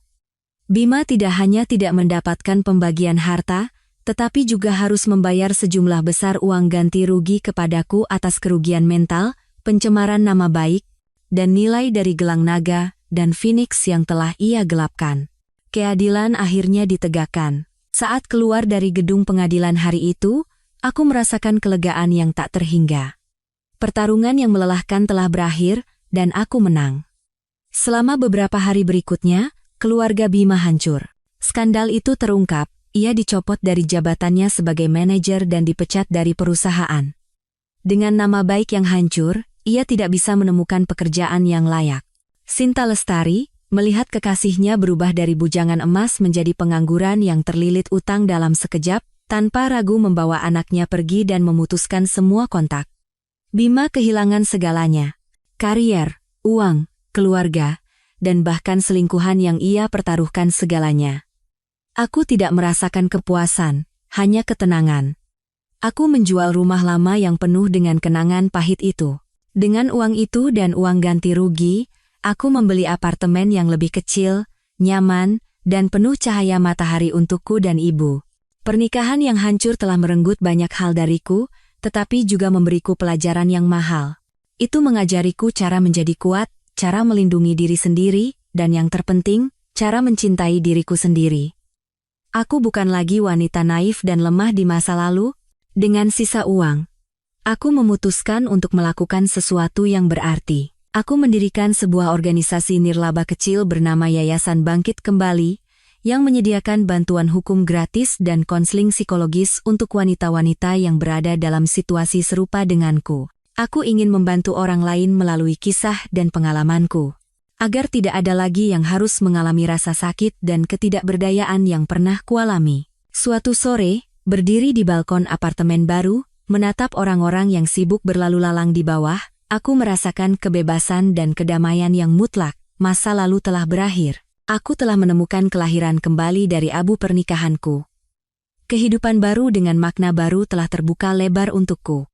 [SPEAKER 1] Bima tidak hanya tidak mendapatkan pembagian harta, tetapi juga harus membayar sejumlah besar uang ganti rugi kepadaku atas kerugian mental, pencemaran nama baik, dan nilai dari gelang naga dan Phoenix yang telah ia gelapkan. Keadilan akhirnya ditegakkan. Saat keluar dari gedung pengadilan hari itu, aku merasakan kelegaan yang tak terhingga. Pertarungan yang melelahkan telah berakhir, dan aku menang. Selama beberapa hari berikutnya, keluarga Bima hancur. Skandal itu terungkap, ia dicopot dari jabatannya sebagai manajer dan dipecat dari perusahaan. Dengan nama baik yang hancur, ia tidak bisa menemukan pekerjaan yang layak. Sinta Lestari, melihat kekasihnya berubah dari bujangan emas menjadi pengangguran yang terlilit utang dalam sekejap, tanpa ragu membawa anaknya pergi dan memutuskan semua kontak. Bima kehilangan segalanya. Karier, uang, keluarga, dan bahkan selingkuhan yang ia pertaruhkan segalanya. Aku tidak merasakan kepuasan, hanya ketenangan. Aku menjual rumah lama yang penuh dengan kenangan pahit itu. Dengan uang itu dan uang ganti rugi, aku membeli apartemen yang lebih kecil, nyaman, dan penuh cahaya matahari untukku dan ibu. Pernikahan yang hancur telah merenggut banyak hal dariku, tetapi juga memberiku pelajaran yang mahal. Itu mengajariku cara menjadi kuat, cara melindungi diri sendiri, dan yang terpenting, cara mencintai diriku sendiri. Aku bukan lagi wanita naif dan lemah di masa lalu. Dengan sisa uang, aku memutuskan untuk melakukan sesuatu yang berarti. Aku mendirikan sebuah organisasi nirlaba kecil bernama Yayasan Bangkit Kembali, yang menyediakan bantuan hukum gratis dan konseling psikologis untuk wanita-wanita yang berada dalam situasi serupa denganku. Aku ingin membantu orang lain melalui kisah dan pengalamanku, agar tidak ada lagi yang harus mengalami rasa sakit dan ketidakberdayaan yang pernah kualami. Suatu sore, berdiri di balkon apartemen baru, menatap orang-orang yang sibuk berlalu lalang di bawah, aku merasakan kebebasan dan kedamaian yang mutlak. Masa lalu telah berakhir. Aku telah menemukan kelahiran kembali dari abu pernikahanku. Kehidupan baru dengan makna baru telah terbuka lebar untukku.